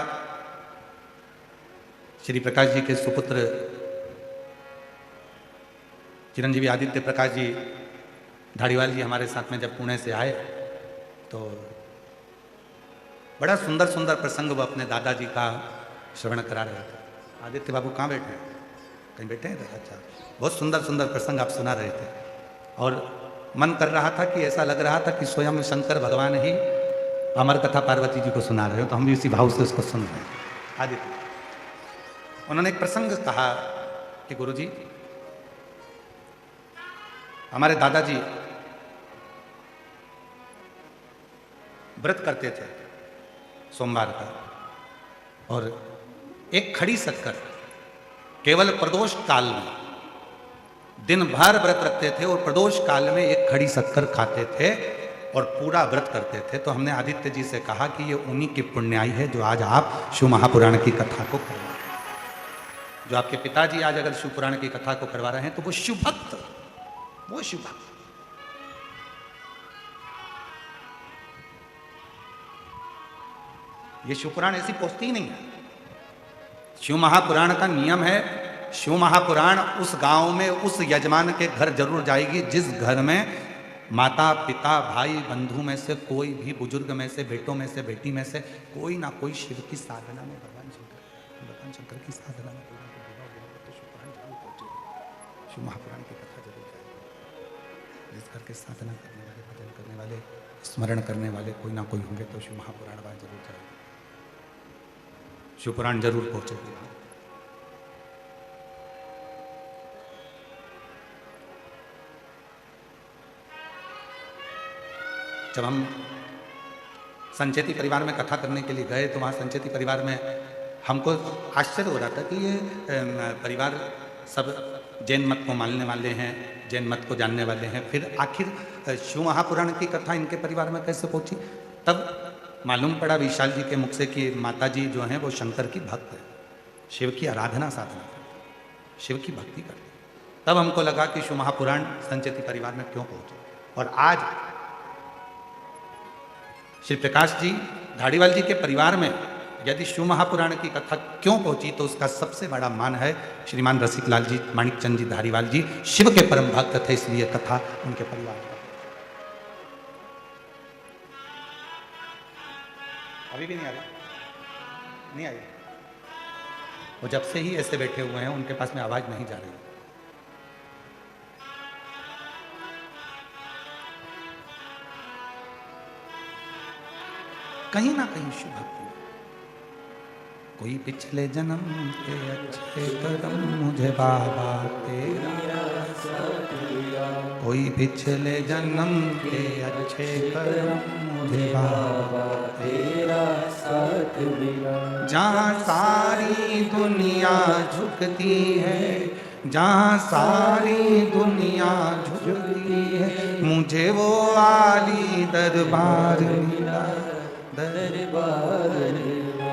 श्री प्रकाश जी के सुपुत्र चिरंजीवी आदित्य प्रकाश जी धारीवाल जी हमारे साथ में जब पुणे से आए तो बड़ा सुंदर सुंदर प्रसंग वो अपने दादाजी का श्रवण करा रहे थे। आदित्य बाबू कहाँ बैठे हैं? कहीं बैठे हैं? अच्छा, बहुत सुंदर सुंदर प्रसंग आप सुना रहे थे और मन कर रहा था कि ऐसा लग रहा था कि स्वयं शंकर भगवान ही अमर कथा पार्वती जी को सुना रहे हो, तो हम भी उसी भाव से उसको सुन रहे हैं। आदित्य उन्होंने एक प्रसंग कहा कि गुरुजी हमारे दादाजी व्रत करते थे सोमवार का और एक खड़ी शक्कर केवल प्रदोष काल में दिन भर व्रत रखते थे और प्रदोष काल में एक खड़ी शक्कर खाते थे और पूरा व्रत करते थे। तो हमने आदित्य जी से कहा कि ये उन्हीं की पुण्याई है जो आज आप शिव महापुराण की कथा को करवा रहे हैं। जो आपके पिताजी आज अगर शिव पुराण की कथा को करवा रहे हैं तो वो शिव भक्त, वो शिव भक्त। ये शिव पुराण ऐसी पोस्ती ही नहीं है। शिव महापुराण का नियम है, शिव महापुराण उस गांव में उस यजमान के घर जरूर जाएगी जिस घर में माता पिता भाई बंधु में से कोई भी बुजुर्ग में से बेटों में से बेटी में से कोई ना कोई शिव की साधना में भगवान शंकर की साधना में शिव महापुराण की कथा जरूर जाएगी। जिस घर के साधना करने वाले, भजन करने वाले, स्मरण करने वाले कोई ना कोई होंगे तो शिव महापुराण वहां जरूर जाएगी, शिव पुराण जरूर पहुंचेगी। जब हम संचेती परिवार में कथा करने के लिए गए तो वहाँ संचेती परिवार में हमको आश्चर्य हो रहा था कि ये परिवार सब जैन मत को मानने वाले हैं, जैन मत को जानने वाले हैं, फिर आखिर शिव महापुराण की कथा इनके परिवार में कैसे पहुंची। तब मालूम पड़ा विशाल जी के मुख से कि माता जी जो हैं वो शंकर की भक्त है, शिव की आराधना साधना करती, शिव की भक्ति करती। तब हमको लगा कि शिव महापुराण संचेती परिवार में क्यों पहुंचे। और आज श्री प्रकाश जी धारीवाल जी के परिवार में यदि शिव महापुराण की कथा क्यों पहुंची तो उसका सबसे बड़ा मान है श्रीमान रसिकलाल जी माणिकचंद जी धारीवाल जी शिव के परम भक्त थे, इसलिए कथा उनके परिवार का। अभी भी नहीं आ रही, नहीं आई। वो जब से ही ऐसे बैठे हुए हैं उनके पास में आवाज नहीं जा रही। कहीं ना कहीं शिव भक्ति। कोई पिछले जन्म के अच्छे कर्म मुझे बाबा तेरा साथ दिया, कोई पिछले जन्म के अच्छे कर्म मुझे बाबा तेरा साथ दिया। जहाँ सारी दुनिया झुकती है, जहाँ सारी दुनिया झुकती है, मुझे वो आली दरबार मिला, दरबार मिला।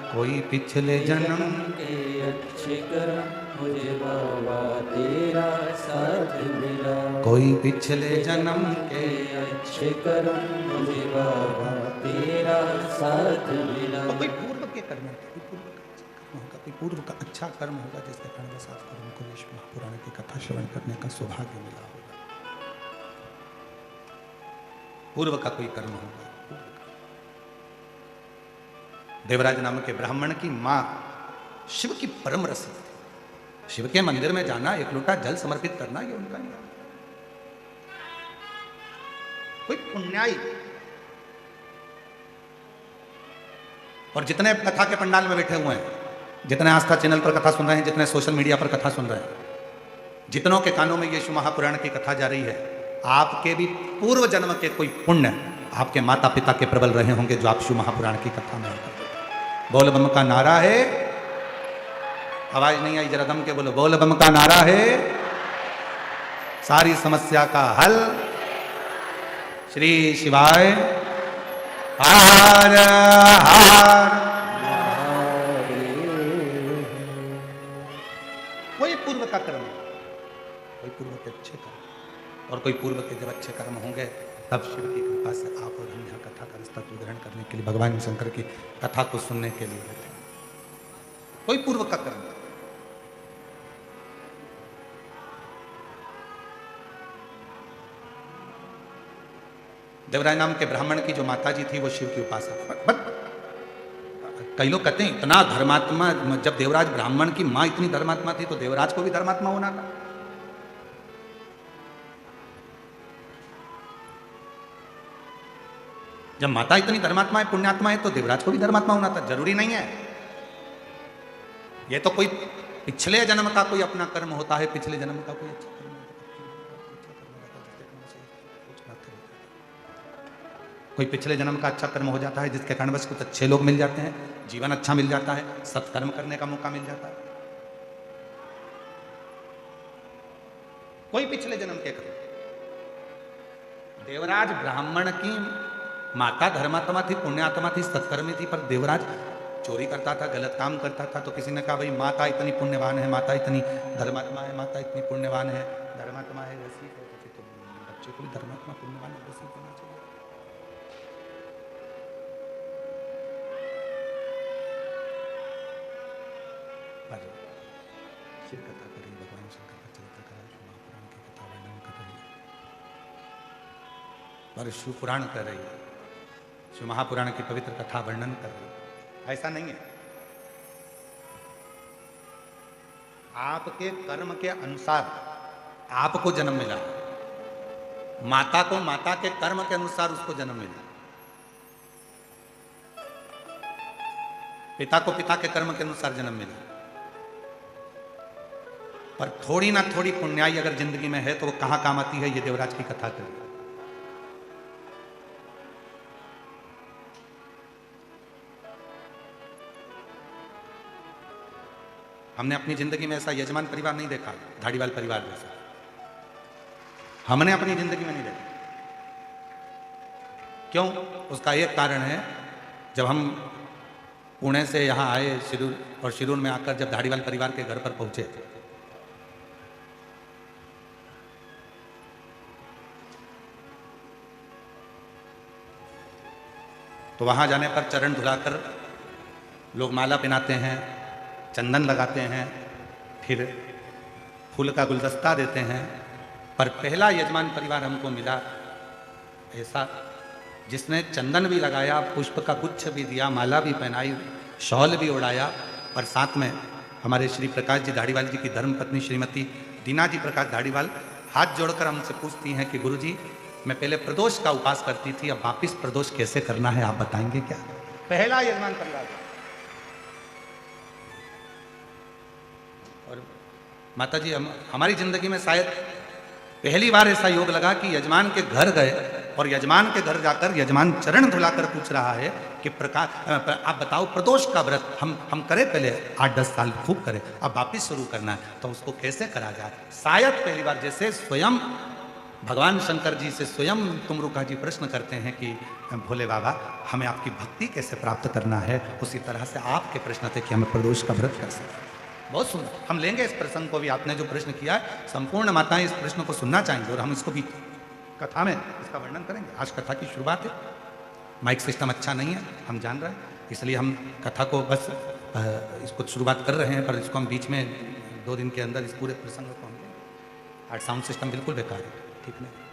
कोई पिछले जन्म के अच्छे कर्म मुझे बाबा तेरा साथ मिला, कोई पिछले जन्म के अच्छे कर्म मुझे बाबा तेरा साथ मिला। कोई पूर्व के कर्म होगा, कोई पूर्व का अच्छा कर्म होगा जिसके कारण साथ कर्म को विश्व महापुराण की कथा श्रवण करने का सौभाग्य मिला होगा। पूर्व का कोई कर्म होगा। देवराज नाम के ब्राह्मण की मां शिव की परम रसिक थी। शिव के मंदिर में जाना, एक लोटा जल समर्पित करना, ये उनका नहीं। कोई पुण्याई। और जितने कथा के पंडाल में बैठे हुए हैं, जितने आस्था चैनल पर कथा सुन रहे हैं, जितने सोशल मीडिया पर कथा सुन रहे हैं, जितनों के कानों में ये शिव महापुराण की कथा जा रही है, आपके भी पूर्व जन्म के कोई पुण्य आपके माता पिता के प्रबल रहे होंगे जो आप शिव महापुराण की कथा में करते। बोल बम का नारा है, आवाज नहीं आई, जरा दम के बोलो। बोल बम का नारा है, सारी समस्या का हल श्री शिवाय हार हार। कोई पूर्व का कर्म, कोई पूर्व के अच्छे कर्म, और कोई पूर्व के जब अच्छे कर्म होंगे तब शिव की कृपा से आप और हम यहाँ कथा का तत्व ग्रहण करने के लिए, भगवान शंकर की कथा को सुनने के लिए बैठे। कोई पूर्व का कर्म, देवराज नाम के ब्राह्मण की जो माता जी थी वो शिव की उपासक। बट कई लोग कहते हैं इतना धर्मात्मा, जब देवराज ब्राह्मण की मां इतनी धर्मात्मा थी तो देवराज को भी धर्मात्मा होना था। जब माता इतनी धर्मात्मा है, पुण्यात्मा है, तो देवराज को भी धर्मात्मा होना था। जरूरी नहीं है, ये तो कोई पिछले जन्म का कोई अपना कर्म होता है, पिछले जन्म का कोई अच्छा कर्म कोई पिछले जन्म का अच्छा कर्म हो जाता है जिसके कारण बस कुछ अच्छे लोग मिल जाते हैं, जीवन अच्छा मिल जाता है, सत्कर्म करने का मौका मिल जाता है। कोई पिछले जन्म के कर्म। देवराज ब्राह्मण की माता धर्मात्मा थी, पुण्यात्मा थी, सत्कर्मी थी, पर देवराज चोरी करता था, गलत काम करता था। तो किसी ने कहा भाई माता इतनी पुण्यवान है, माता इतनी धर्मात्मा है, माता इतनी पुण्यवान है, धर्मात्मा है, रसिक है, तो बच्चे को भी धर्मात्मा पुण्यवान है, रसिक होना चाहिए। पर शिव कथा करें, भगवान शंकर का चरित्र करें, महापुराण की कथा वर्णन कर रही है, पर शिव पुराण कर रही है, शिव महापुराण की पवित्र कथा वर्णन कर रही है। ऐसा नहीं है, आपके कर्म के अनुसार आपको जन्म मिला, माता को माता के कर्म के अनुसार उसको जन्म मिला, पिता को पिता के कर्म के अनुसार जन्म मिला। पर थोड़ी ना थोड़ी पुण्याई अगर जिंदगी में है तो वो कहां काम आती है, ये देवराज की कथा करें। हमने अपनी जिंदगी में ऐसा यजमान परिवार नहीं देखा, धाड़ीवाल परिवार जैसा हमने अपनी जिंदगी में नहीं देखा। क्यों? उसका एक कारण है, जब हम पुणे से यहां आए शिरूर, और शिरूर में आकर जब धाड़ीवाल परिवार के घर पर पहुंचे तो वहां जाने पर चरण धुलाकर लोग माला पहनाते हैं, चंदन लगाते हैं, फिर फूल का गुलदस्ता देते हैं। पर पहला यजमान परिवार हमको मिला ऐसा जिसने चंदन भी लगाया, पुष्प का गुच्छ भी दिया, माला भी पहनाई, शॉल भी उड़ाया, और साथ में हमारे श्री प्रकाश जी धाड़ीवाल जी की धर्मपत्नी श्रीमती दीना जी प्रकाश धाड़ीवाल हाथ जोड़कर हमसे पूछती हैं कि गुरुजी, मैं पहले प्रदोष का उपास करती थी, अब वापिस प्रदोष कैसे करना है, आप बताएंगे क्या? पहला यजमान परिवार। और माता जी, हमारी जिंदगी में शायद पहली बार ऐसा योग लगा कि यजमान के घर गए और यजमान के घर जाकर यजमान चरण धुलाकर पूछ रहा है कि प्रकाश आप बताओ प्रदोष का व्रत हम करें, पहले 8-10 साल खूब करें, अब वापिस शुरू करना है, तो उसको कैसे करा जाए। शायद पहली बार जैसे स्वयं भगवान शंकर जी से स्वयं तुमरुका जी प्रश्न करते हैं कि भोले बाबा हमें आपकी भक्ति कैसे प्राप्त करना है, उसी तरह से आपके प्रश्न थे कि हमें प्रदोष का व्रत कर सकते। बहुत सुंदर, हम लेंगे इस प्रसंग को भी। आपने जो प्रश्न किया है, संपूर्ण माताएं इस प्रश्न को सुनना चाहेंगे और हम इसको भी कथा में इसका वर्णन करेंगे। आज कथा की शुरुआत है, माइक सिस्टम अच्छा नहीं है, हम जान रहे हैं, इसलिए हम कथा को बस इसको शुरुआत कर रहे हैं, पर इसको हम बीच में 2 दिन के अंदर इस पूरे प्रसंग को हम लेंगे। आज साउंड सिस्टम बिल्कुल बेकार है, ठीक नहीं।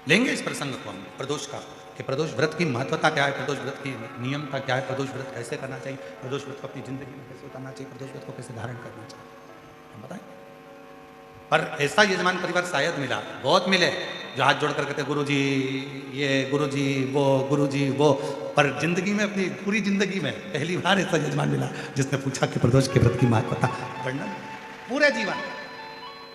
लेंगे इस प्रसंग को हम प्रदोष का, कि प्रदोष व्रत की महत्वता क्या है, प्रदोष व्रत की नियमता क्या है, प्रदोष व्रत कैसे करना चाहिए, प्रदोष व्रत को अपनी जिंदगी में कैसे उतारना चाहिए, प्रदोष व्रत को कैसे धारण करना चाहिए, हम बताएं। पर ऐसा यजमान परिवार शायद मिला, बहुत मिले जो हाथ जोड़कर कहते गुरुजी ये, गुरुजी वो, गुरुजी वो। पर जिंदगी में, अपनी पूरी जिंदगी में पहली बार ऐसा यजमान मिला जिसने पूछा कि प्रदोष के व्रत की महत्वता वर्णन। पूरे जीवन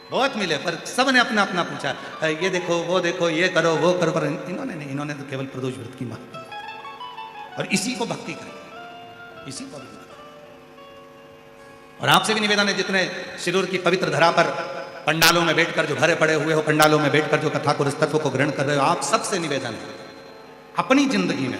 बहुत मिले, पर सब ने अपना अपना पूछा, ये देखो वो देखो, ये करो वो करो, पर इन्होंने नहीं, इन्होंने तो केवल प्रदोष व्रत की महत्वता और इसी को भक्ति करें, इसी को भक्ति। और आपसे भी निवेदन है, जितने शिरूर की पवित्र धरा पर पंडालों में बैठकर जो भरे पड़े हुए हो, पंडालों में बैठकर जो कथा को, तत्व को ग्रहण कर रहे हो, आप सबसे निवेदन है, अपनी जिंदगी में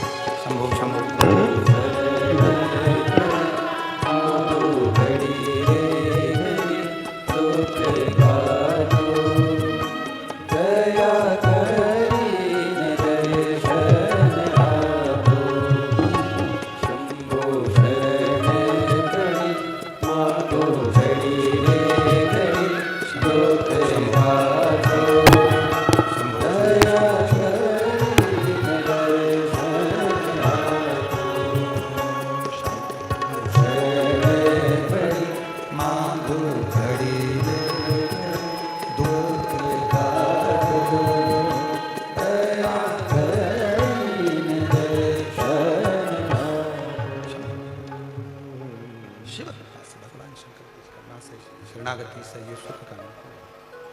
शिव कृपा से भगवान शंकर की करुणा से शरणागति से ये सुख का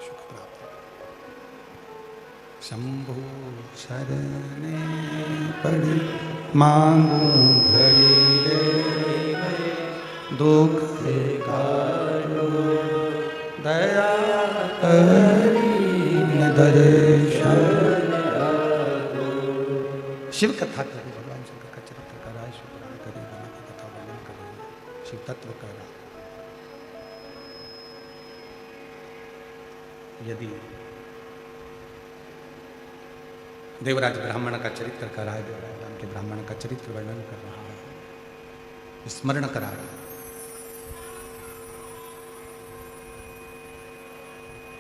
सुख प्राप्त हो। शंभु शरणे पड़े मांगू घड़ी रे दुख काटो दया करी दर्शन। शिव कथा करें, भगवान शंकर का चरित्र का राय शुक्रान करें, बना की कथा वर्णन करें, शिव तत्व का राय। यदि देवराज ब्राह्मण का चरित्र कर रहा है, देवराज राम के ब्राह्मण का चरित्र वर्णन कर रहा है, स्मरण करा रहा है।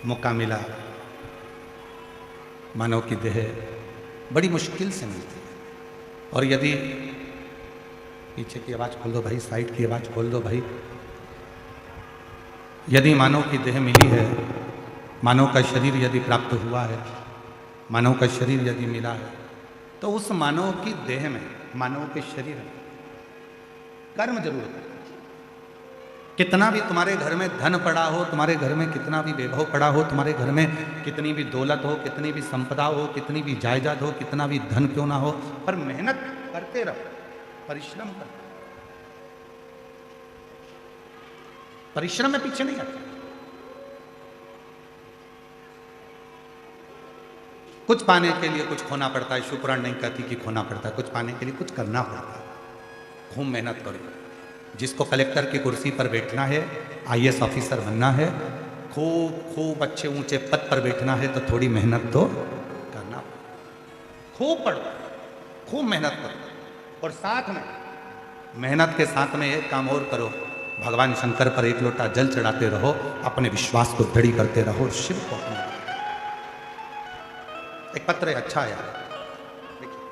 मौका मिला, मानव की देह बड़ी मुश्किल से मिलती है, और यदि पीछे की आवाज खोल दो भाई, साइड की आवाज खोल दो भाई। यदि मानव की देह मिली है, मानव का शरीर यदि प्राप्त हुआ है, मानव का शरीर यदि मिला है, तो उस मानव की देह में, मानव के शरीर में कर्म जरूर है। कितना भी तुम्हारे घर में धन पड़ा हो, तुम्हारे घर में कितना भी वैभव पड़ा हो, तुम्हारे घर में कितनी भी दौलत हो, कितनी भी संपदा हो, कितनी भी जायदाद हो, कितना भी धन क्यों ना हो, पर मेहनत करते रहो, परिश्रम करो। परिश्रम में पीछे नहीं हटते। कुछ पाने के लिए कुछ खोना पड़ता है, शुक्रान नहीं कहती कि खोना पड़ता है, कुछ पाने के लिए कुछ करना पड़ता है। खूब मेहनत करो। जिसको कलेक्टर की कुर्सी पर बैठना है, आईएएस ऑफिसर बनना है, खूब खूब अच्छे ऊंचे पद पर बैठना है, तो थोड़ी मेहनत तो करना। खूब पढ़ो, खूब मेहनत करो, और साथ में मेहनत के साथ में एक काम और करो, भगवान शंकर पर एक लोटा जल चढ़ाते रहो, अपने विश्वास को दृढ़ करते रहो, शिव को अपना। एक पत्र है, अच्छा है यार, देखिए।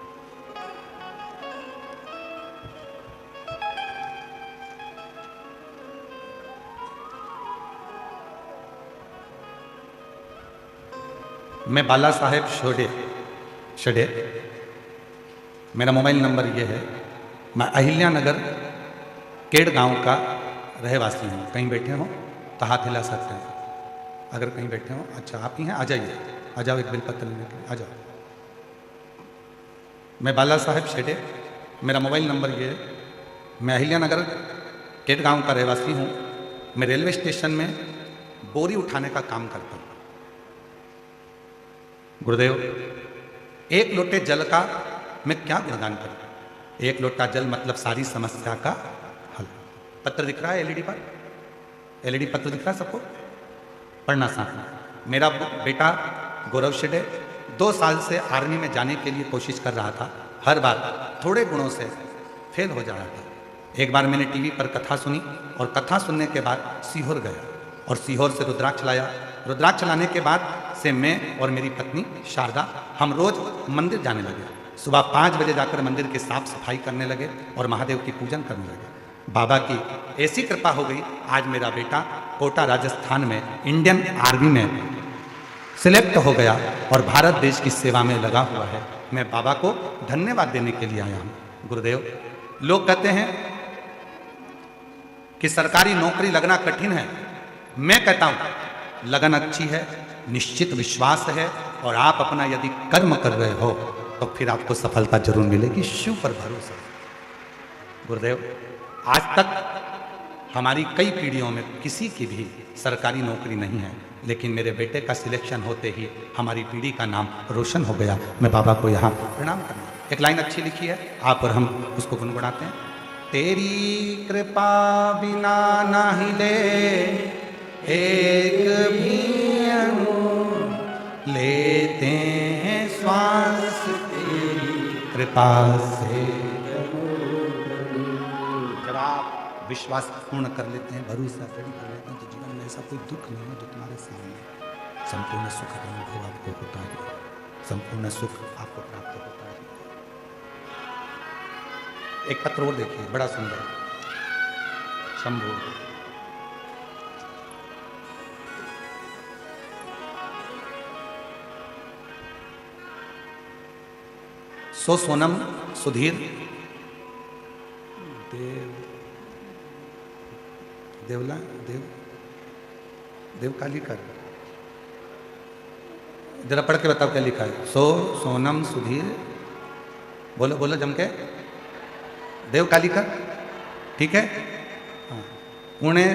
मैं बाला साहेब शडे, मेरा मोबाइल नंबर ये है। मैं अहिल्या नगर केड़ गांव का रहवासी हूँ। कहीं बैठे हो तो हाथ हिला सकते हैं, अगर कहीं बैठे हो। अच्छा, आप ही हैं, आ जाइए, आ जाओ, एक बिलपत्र लेने के लिए आ जाओ। मैं बाला साहेब शेडे, मेरा मोबाइल नंबर ये है। मैं अहिल्या नगर केड़ गांव का रहवासी हूँ। मैं रेलवे स्टेशन में बोरी उठाने का काम करता हूँ। गुरुदेव, एक लोटे जल का मैं क्या गुणगान करूं? एक लोटा जल मतलब सारी समस्या का हल। पत्र दिख रहा है एलईडी पर? एलईडी पत्र दिख रहा है सबको? पढ़ना साथ में। मेरा बेटा गौरव शेडे 2 साल से आर्मी में जाने के लिए कोशिश कर रहा था। हर बार थोड़े गुणों से फेल हो जा रहा था। एक बार मैंने टीवी पर कथा सुनी, और कथा सुनने के बाद सीहोर गया, और सीहोर से रुद्राक्ष लाया। रुद्राक्ष लाने के बाद से मैं और मेरी पत्नी शारदा हम रोज मंदिर जाने लगे। सुबह 5 बजे जाकर मंदिर की साफ सफाई करने लगे और महादेव की पूजन करने लगे। बाबा की ऐसी कृपा हो गई, आज मेरा बेटा कोटा राजस्थान में इंडियन आर्मी में सिलेक्ट हो गया और भारत देश की सेवा में लगा हुआ है। मैं बाबा को धन्यवाद देने के लिए आया हूँ। गुरुदेव, लोग कहते हैं कि सरकारी नौकरी लगना कठिन है। मैं कहता हूँ लगन अच्छी है, निश्चित विश्वास है, और आप अपना यदि कर्म कर रहे हो तो फिर आपको सफलता जरूर मिलेगी। शिव पर भरोसा। गुरुदेव, आज तक हमारी कई पीढ़ियों में किसी की भी सरकारी नौकरी नहीं है, लेकिन मेरे बेटे का सिलेक्शन होते ही हमारी पीढ़ी का नाम रोशन हो गया। मैं बाबा को यहाँ प्रणाम करना। एक लाइन अच्छी लिखी है, आप और हम उसको गुनगुनाते हैं। तेरी कृपा बिना नहीं ले एक भी लेते हैं श्वास, तेरी कृपा से। जब आप विश्वास पूर्ण कर लेते हैं, भरोसा दृढ़ कर लेते हैं, तो जीवन में ऐसा कोई दुख नहीं है जो तुम्हारे सामने। संपूर्ण सुख का अनुभव आपको होता है, संपूर्ण सुख आपको प्राप्त होता है। एक पत्र और देखिए, बड़ा सुंदर। शंभु, सो सोनम सुधीर देव देवला देव देव का लिखा है, जरा पढ़ के बताओ क्या लिखा है। सोनम सुधीर, बोलो बोलो जम के, देव कालिका, ठीक है। हाँ, पुणे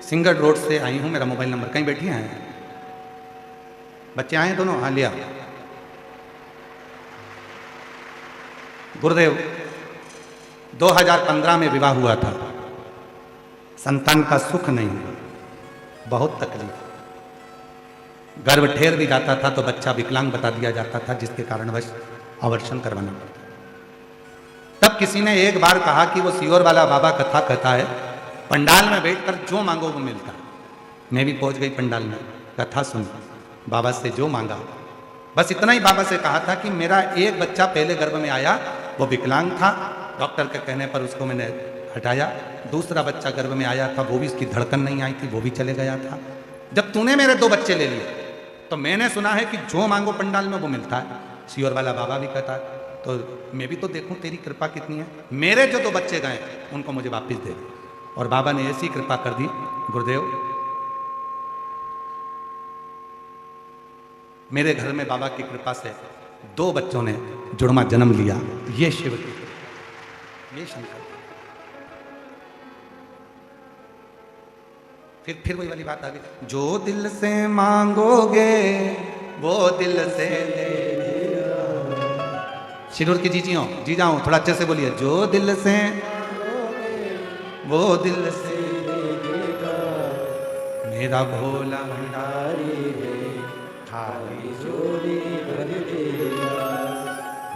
सिंगल रोड से आई हूँ, मेरा मोबाइल नंबर, कहीं बैठी हैं बच्चे आए हैं दोनों, हाँ लिया। गुरुदेव 2015 में विवाह हुआ था, संतान का सुख नहीं हुआ, बहुत तकलीफ, गर्भ ठेर भी जाता था तो बच्चा विकलांग बता दिया जाता था, जिसके कारणवश अवर्षण करवाना पड़ता। तब किसी ने एक बार कहा कि वो सियोर वाला बाबा कथा कहता है, पंडाल में बैठकर जो मांगो वो मिलता। मैं भी पहुंच गई पंडाल में, कथा सुन, बाबा से जो मांगा, बस इतना ही बाबा से कहा था कि मेरा एक बच्चा पहले गर्भ में आया, वो विकलांग था, डॉक्टर के कहने पर उसको मैंने हटाया। दूसरा बच्चा गर्भ में आया था, वो भी उसकी धड़कन नहीं आई थी, वो भी चले गया था। जब तूने मेरे 2 बच्चे ले लिए तो मैंने सुना है कि जो मांगो पंडाल में वो मिलता है। सियोर वाला बाबा भी कहता है, तो मैं भी तो देखूं तेरी कृपा कितनी है। मेरे जो 2 बच्चे गए उनको मुझे वापस दे दे। और बाबा ने ऐसी कृपा कर दी, गुरुदेव मेरे घर में बाबा की कृपा से 2 बच्चों ने जुड़वा जन्म लिया। ये शिव की, ये शंकर। फिर वही वाली बात आ गई, जो दिल से मांगोगे वो दिल से दे। शिरूर की जीजियों, जी जाऊं थोड़ा अच्छे से बोलिए, जो दिल से वो दिल से देगा, मेरा भोला भंडारी है, खाली झोली भर देगा,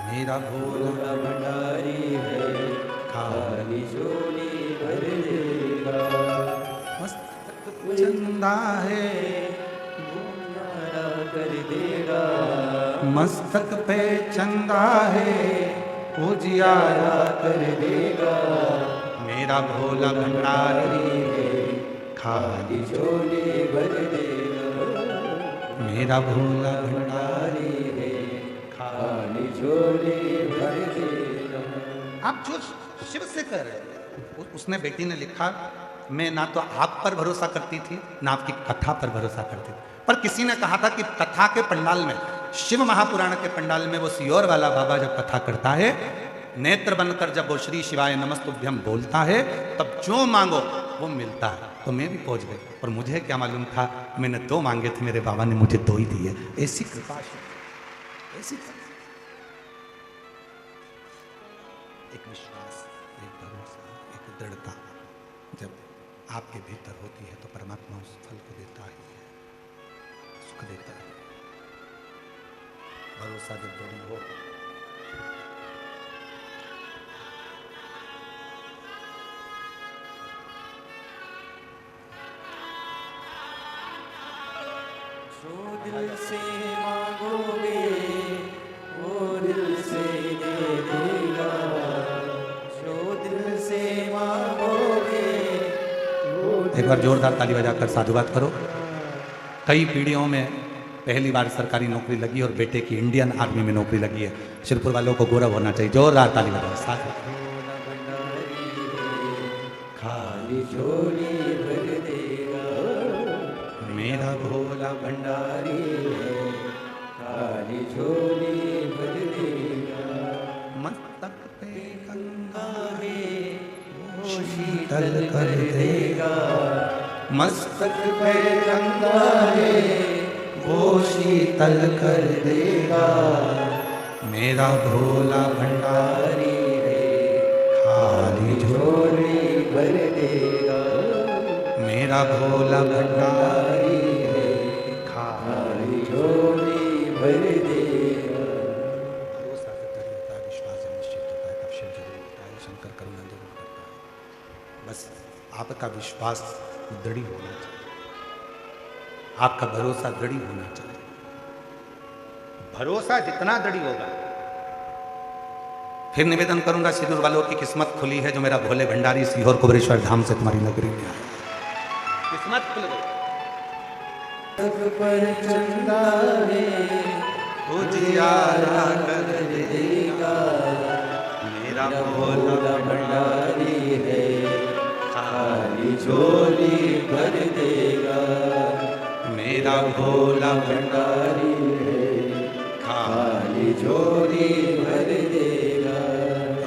मेरा भोला भंडारी है, खाली झोली भर देगा। मस्तक चंदा है वो न्यारा कर देगा, मस्तक पे चंदा है उजियारा कर देगा, मेरा भोला भंडारी है, खाली झोली भर देगा, मेरा भोला भंडारी है, खाली झोली भर देगा। आप जो शिव से कह रहे हैं, उसने बेटी ने लिखा, मैं ना तो आप पर भरोसा करती थी ना आपकी कथा पर भरोसा करती थी, पर किसी ने कहा था कि कथा के पंडाल में, शिव महापुराण के पंडाल में वो सियोर वाला बाबा जब कथा करता है, नेत्र बनकर जब वो श्री शिवाय नमस्तुभ्यम बोलता है, तब जो मांगो वो मिलता है। तो मैं भी पहुंच गई, और मुझे क्या मालूम था, मैंने 2 मांगे थे, मेरे बाबा ने मुझे 2 ही दिए। ऐसी कृपा, ऐसी एक विश्वास, एक भरोसा, एक दृढ़ता जब आपके भीतर होती है तो परमात्मा उस फल को देता ही है, सुख देता है। भरोसा जब दृढ़ हो, जो दिल से मांगोगे वो दिल से दे देगा, जो दिल से मांगोगे वो। एक बार जोरदार ताली बजाकर साधुवाद करो। कई पीढ़ियों में पहली बार सरकारी नौकरी लगी और बेटे की इंडियन आर्मी में नौकरी लगी है। शिरपुर वालों को गौरव होना चाहिए, जोरदार ताली बजाओ। खाली झोली भर देगा, मेरा भोला भंडारी है, खाली झोली भर देगा, मस्तक पे गंगा है वो शीतल कर देगा, मस्तक पे गंगा है वो शीतल कर देगा, मेरा भोला भंडारी है, खाली झोली भर देगा, मेरा भोला भंडारी है, खाली झोली भर देगा। भरोसा जब तक होता है, विश्वास जब निश्चित होता है, तब शिव जरूर होता है, शंकर करुणा जरूर करता है। बस आपका विश्वास दृढ़ होना चाहिए, आपका भरोसा दृढ़ होना चाहिए। भरोसा जितना दृढ़ होगा, फिर निवेदन करूंगा, सिंदूर वालों की किस्मत खुली है, जो मेरा भोले भंडारी सीहोर कुबरेश्वर धाम से तुम्हारी नगरी में आया, किस्मत खुल गई। तक पर चंदा है उजियारा कर देगा, मेरा भोला भंडारी है, खाली झोली भर देगा। मेरा भोला भंडारी है, खाली झोली भर देगा।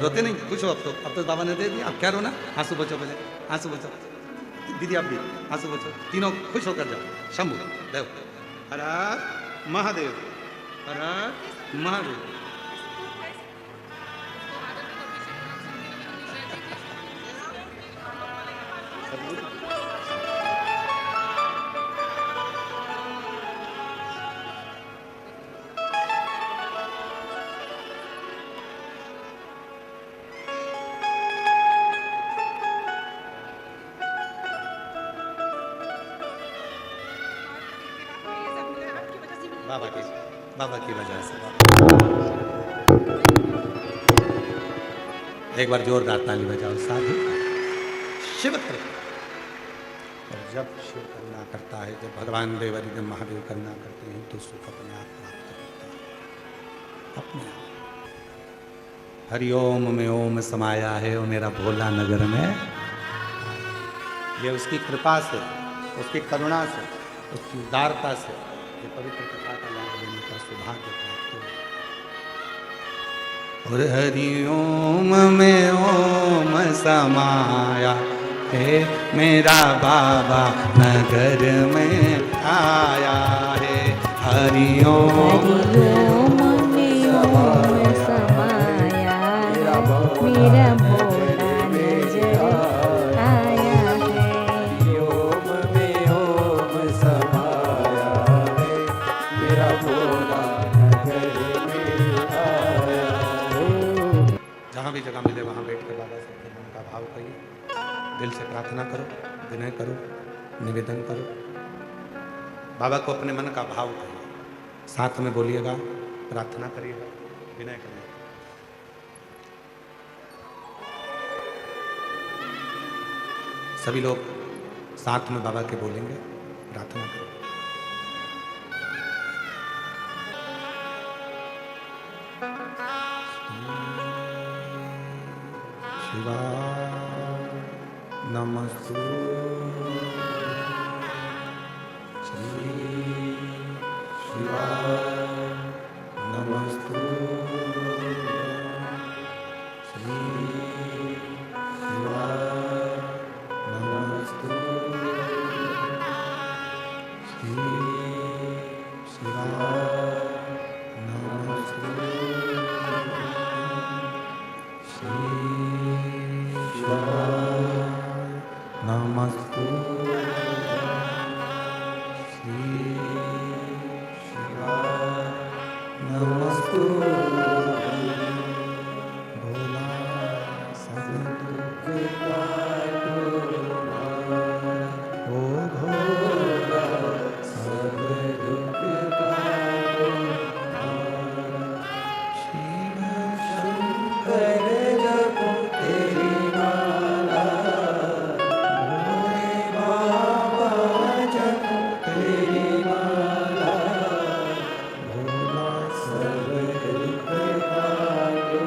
रोते नहीं, खुश हो अब तो बाबा ने दे दिया, अब क्या रोना। आंसू बचो पहले, आंसू बचो। दीदी आप भी आंसू बचो, तीनों खुश होकर जाओ। शंभु देव, हर हर महादेव, हर हर महादेव। बाबा की वजह से। एक बार जोरदार ताली बजाओ साधु। शिव करो। और जब शिव करुणा करता है, जब भगवान देवरी जब महादेव करुणा करते हैं तो सुख अपने आप प्राप्त करता है, अपने आप। हरिओम में ओम समाया है वो मेरा भोला नगर में। ये उसकी कृपा से, उसकी करुणा से, उसकी उदारता से ये पवित्र कथा का लाभ लेने का सौभाग्य प्राप्त हो। और हरिओम में ओम समाया है मेरा बाबा नगर में आया है। हरिओम हरिओम में ओम समाया है, मेरा भोला नजर आया है। ओम में ओम समाया है, मेरा भोला नगर में आया है। जहाँ भी जगह मिले वहाँ बैठ कर बाबा से अपने मन का भाव कहिए, दिल से प्रार्थना करो, विनय करो, निवेदन करो। बाबा को अपने मन का भाव कहिए, साथ में बोलिएगा, प्रार्थना करिएगा, विनय करिएगा। सभी लोग साथ में बाबा के बोलेंगे, प्रार्थना करेंगे। शिवा नमस्तु श्री शिवा नमस्तु श्री शिवा नमस्तु श्री शिवा नमस्तु श्री शिवा नमस्तु श्री शिवा नमस्तु। भोला सब दुख काटो ओ भोला सब दुख काटो। शिव शंकर जपो तेरी माला, भोले बाबा जपो तेरी माला, भोला सब दुख काटो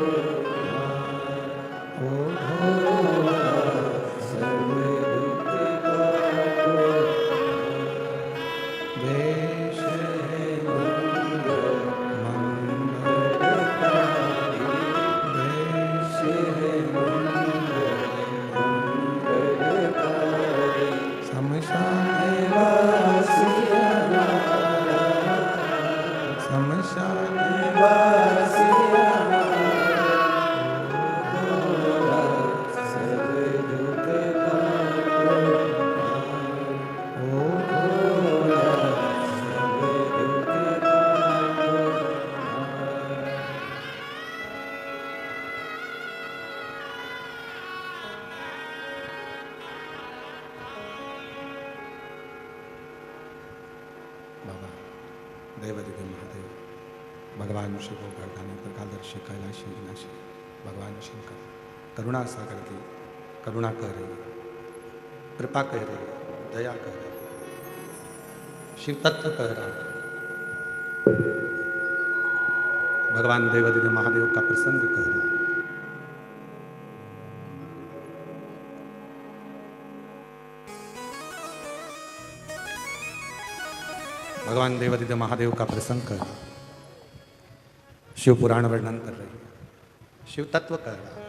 ओ भोला सब दुख काटो। वेश है मंगलकारी, वेश है मंगलकारी। शमशान वासिया शमशान वासिया सब दुख काटो ओ भोला सब दुख काटो। बाबा देवदिव्य महादेव, भगवान शिव गर्दानी प्रकादर्शी कैलाशी विनाशी, भगवान शंकर करुणा सागर की करुणा कह रही है, कृपा कह रही है, दया कह रही है, शिव तत्व कह रहा है। भगवान देवदिव्य महादेव का प्रसंग कह रहा है। भगवान देवादिदेव महादेव का प्रसंग कर, शिव पुराण वर्णन कर रही है, शिव तत्व कर रहा है।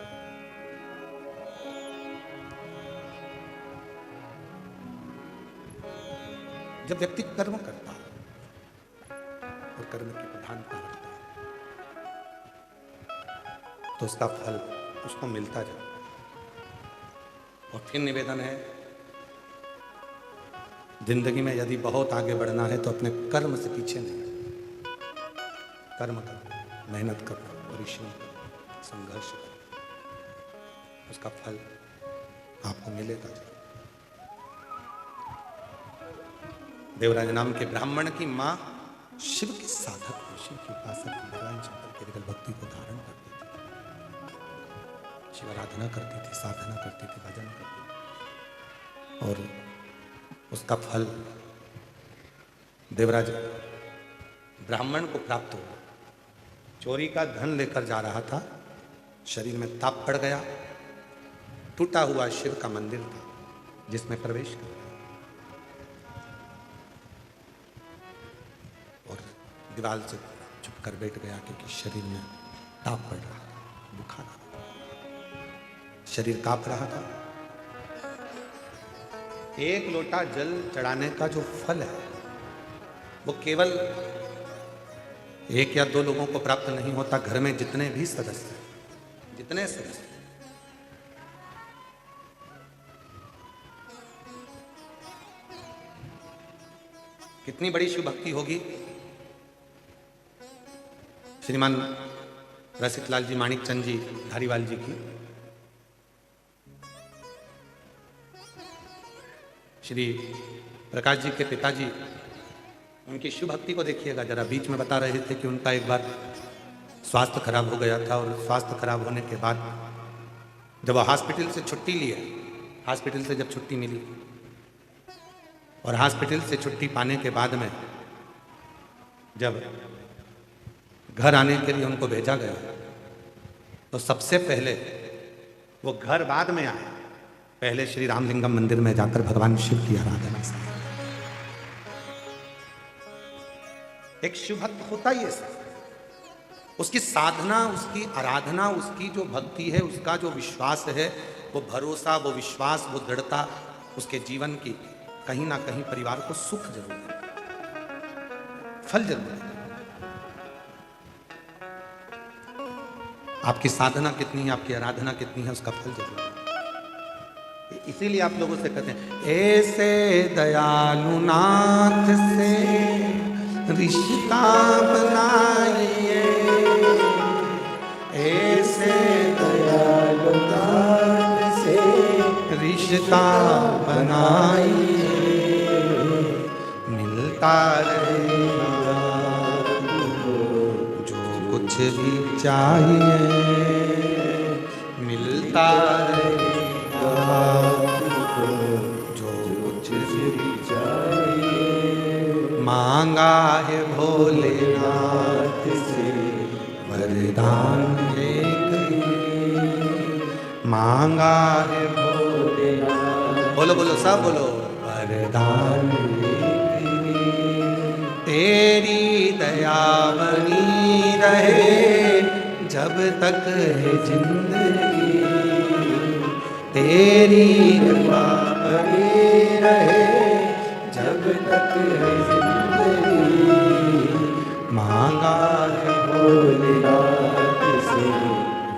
जब व्यक्ति कर्म करता है और कर्म की प्रधानता रखता है तो उसका फल उसको मिलता जाता है। और फिर निवेदन है, जिंदगी में यदि बहुत आगे बढ़ना है तो अपने कर्म से पीछे नहीं हटना। कर्म करना, मेहनत करना, परिश्रम करना, संघर्ष करना, उसका फल आपको मिलेगा जरूर। देवराज नाम के ब्राह्मण की मां शिव के साधक को, शिव के उपासक भगवान शंकर के केवल भक्ति को धारण करती थी, शिव आराधना करती थी, साधना करती थी, भजन करती थी, और उसका फल देवराज ब्राह्मण को प्राप्त हुआ। चोरी का धन लेकर जा रहा था, शरीर में ताप पड़ गया, टूटा हुआ शिव का मंदिर था जिसमें प्रवेश कर गया और दीवार से छुप कर बैठ गया क्योंकि शरीर में ताप पड़ रहा था, बुखार आ रहा था, शरीर कांप रहा था। एक लोटा जल चढ़ाने का जो फल है वो केवल एक या दो लोगों को प्राप्त नहीं होता, घर में जितने भी सदस्य हैं, जितने सदस्य, कितनी बड़ी शिव भक्ति होगी। श्रीमान रसिकलाल जी माणिक चंद जी धारीवाल जी की, श्री प्रकाश जी के पिताजी, उनकी शिव भक्ति को देखिएगा जरा। बीच में बता रहे थे कि उनका एक बार स्वास्थ्य खराब हो गया था और स्वास्थ्य खराब होने के बाद जब वो हॉस्पिटल से छुट्टी लिए, हॉस्पिटल से जब छुट्टी मिली और हॉस्पिटल से छुट्टी पाने के बाद में जब घर आने के लिए उनको भेजा गया तो सबसे पहले वो घर बाद में आए, पहले श्री रामलिंगम मंदिर में जाकर भगवान शिव की आराधना से। एक शिव भक्त होता ही ऐसा, उसकी साधना, उसकी आराधना, उसकी जो भक्ति है, उसका जो विश्वास है, वो भरोसा, वो विश्वास, वो दृढ़ता उसके जीवन की कहीं ना कहीं परिवार को सुख जरूर देगा, फल जरूर देगा। आपकी साधना कितनी है, आपकी आराधना कितनी है, उसका फल जरूर देगा। इसीलिए आप लोगों से कहते हैं, ऐसे दयालु नाथ से रिश्ता बनाइए, ऐसे दयालु नाथ से रिश्ता बनाइए, मिलता रहेगा जो कुछ भी चाहिए, मिलता रहेगा जो कुछ भी चाहिए। मांगा है भोलेनाथ से वरदान एक ही, मांगा है भोलेनाथ, बोलो बोलो सब बोलो, वरदान एक ही। तेरी दया बनी रहे जब तक है जिंदगी, तेरी कृपा बनी रहे जब तक है जिंदगी। मांगा है भोलेनाथ से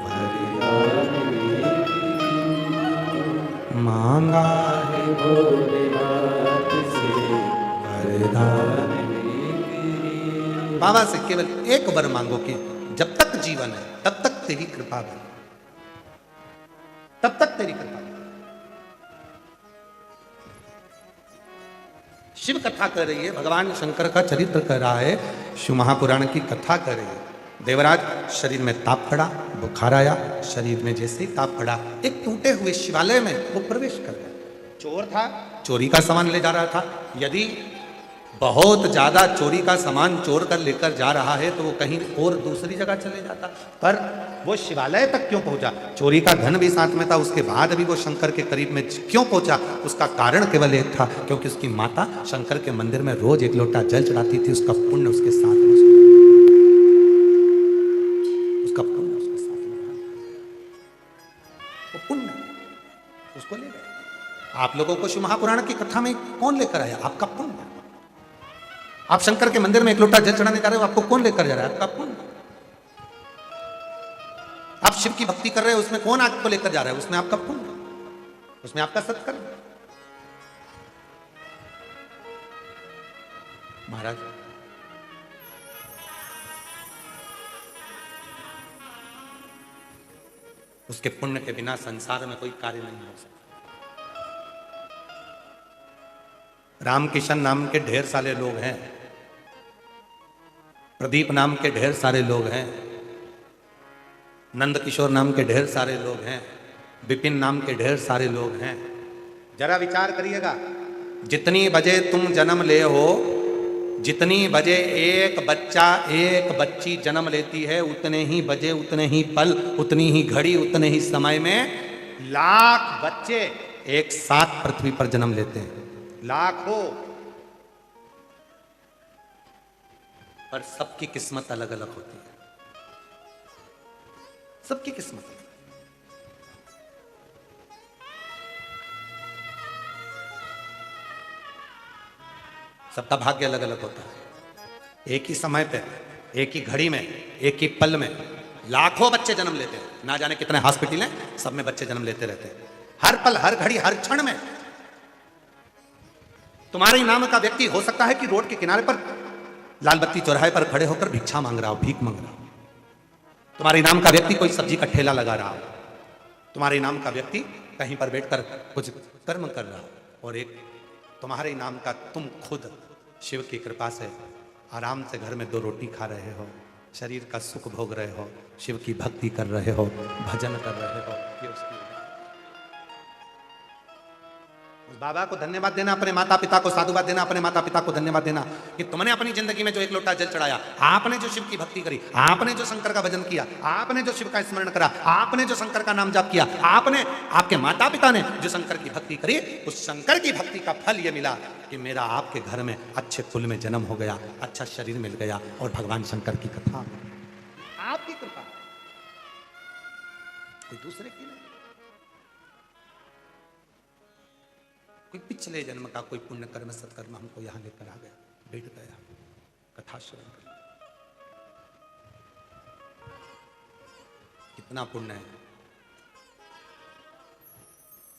वरदान एक ही, मांगा है भोलेनाथ से वरदान एक ही। बाबा से केवल एक वर मांगो कि जब तक जीवन है तब तक तेरी कृपा बने, तब तक तेरी कृपा। शिव कथा कर रही है, भगवान शंकर का चरित्र कर रहा है, शिव महापुराण की कथा कर रही है। देवराज शरीर में ताप पड़ा, बुखार आया, शरीर में जैसे ही ताप पड़ा एक टूटे हुए शिवालय में वो प्रवेश कर गया। चोर था, चोरी का सामान ले जा रहा था। यदि बहुत ज्यादा चोरी का सामान चोर कर लेकर जा रहा है तो वो कहीं और दूसरी जगह चले जाता, पर वो शिवालय तक क्यों पहुंचा? चोरी का धन भी साथ में था, उसके बाद भी वो शंकर के करीब में क्यों पहुंचा? उसका कारण केवल एक था, क्योंकि उसकी माता शंकर के मंदिर में रोज एक लोटा जल चढ़ाती थी। उसका पुण्य उसके साथ में, उसका पुण्य उसके साथ में, वो पुण्य उसको ले गए। आप लोगों को शिव महापुराण की कथा में कौन लेकर आया? आपका पुण्य। आप शंकर के मंदिर में एक लोटा जल चढ़ाने जा रहे हो, आपको कौन लेकर जा रहा है? आपका पुण्य। आप शिव की भक्ति कर रहे हो, उसमें कौन आपको लेकर जा रहा है? उसमें आपका पुण्य, उसमें आपका सत्कर्म। महाराज, उसके पुण्य के बिना संसार में कोई कार्य नहीं हो सकता। रामकिशन नाम के ढेर सारे लोग हैं, प्रदीप नाम के ढेर सारे लोग हैं, नंद किशोर नाम के ढेर सारे लोग हैं, विपिन नाम के ढेर सारे लोग हैं। जरा विचार करिएगा, जितनी बजे तुम जन्म ले हो, जितनी बजे एक बच्चा एक बच्ची जन्म लेती है, उतने ही बजे, उतने ही पल, उतनी ही घड़ी, उतने ही समय में लाख बच्चे एक साथ पृथ्वी पर जन्म लेते हैं। लाखों। पर सबकी किस्मत अलग अलग होती है, सबकी किस्मत अलग। सबका भाग्य अलग अलग होता है। एक ही समय पे, एक ही घड़ी में, एक ही पल में लाखों बच्चे जन्म लेते हैं। ना जाने कितने हॉस्पिटल हैं, सब में बच्चे जन्म लेते रहते हैं। हर पल, हर घड़ी, हर क्षण में। तुम्हारे नाम का व्यक्ति हो सकता है कि रोड के किनारे पर लाल बत्ती चौराहे पर खड़े होकर भिक्षा मांग रहा हो, भीख मांग रहा हो। तुम्हारे नाम का व्यक्ति कोई सब्जी का ठेला लगा रहा हो। तुम्हारे नाम का व्यक्ति कहीं पर बैठकर कुछ कर्म कर रहा हो। और एक तुम्हारे नाम का तुम खुद शिव की कृपा से आराम से घर में 2 रोटी खा रहे हो, शरीर का सुख भोग रहे हो, शिव की भक्ति कर रहे हो, भजन कर रहे हो। ये उसकी बाबा को धन्यवाद देना, अपने माता पिता को साधुवाद देना, अपने माता पिता को धन्यवाद देना कि तुमने अपनी जिंदगी में जो एक लोटा जल चढ़ाया, आपने जो शिव की भक्ति करी, आपने जो शंकर का भजन किया, आपने जो शिव का स्मरण करा, आपने जो शंकर का नाम जाप किया, आपने, आपके माता पिता ने जो शंकर की भक्ति करी, उस शंकर की भक्ति का फल ये मिला कि मेरा आपके घर में अच्छे कुल में जन्म हो गया, अच्छा शरीर मिल गया और भगवान शंकर की कथा, आपकी कृपा, कोई दूसरे की नहीं। कोई पिछले जन्म का कोई पुण्य कर्म सत्कर्म हमको यहां लेकर आ गया, बैठ गया, कथा श्रवण कर। कितना पुण्य है।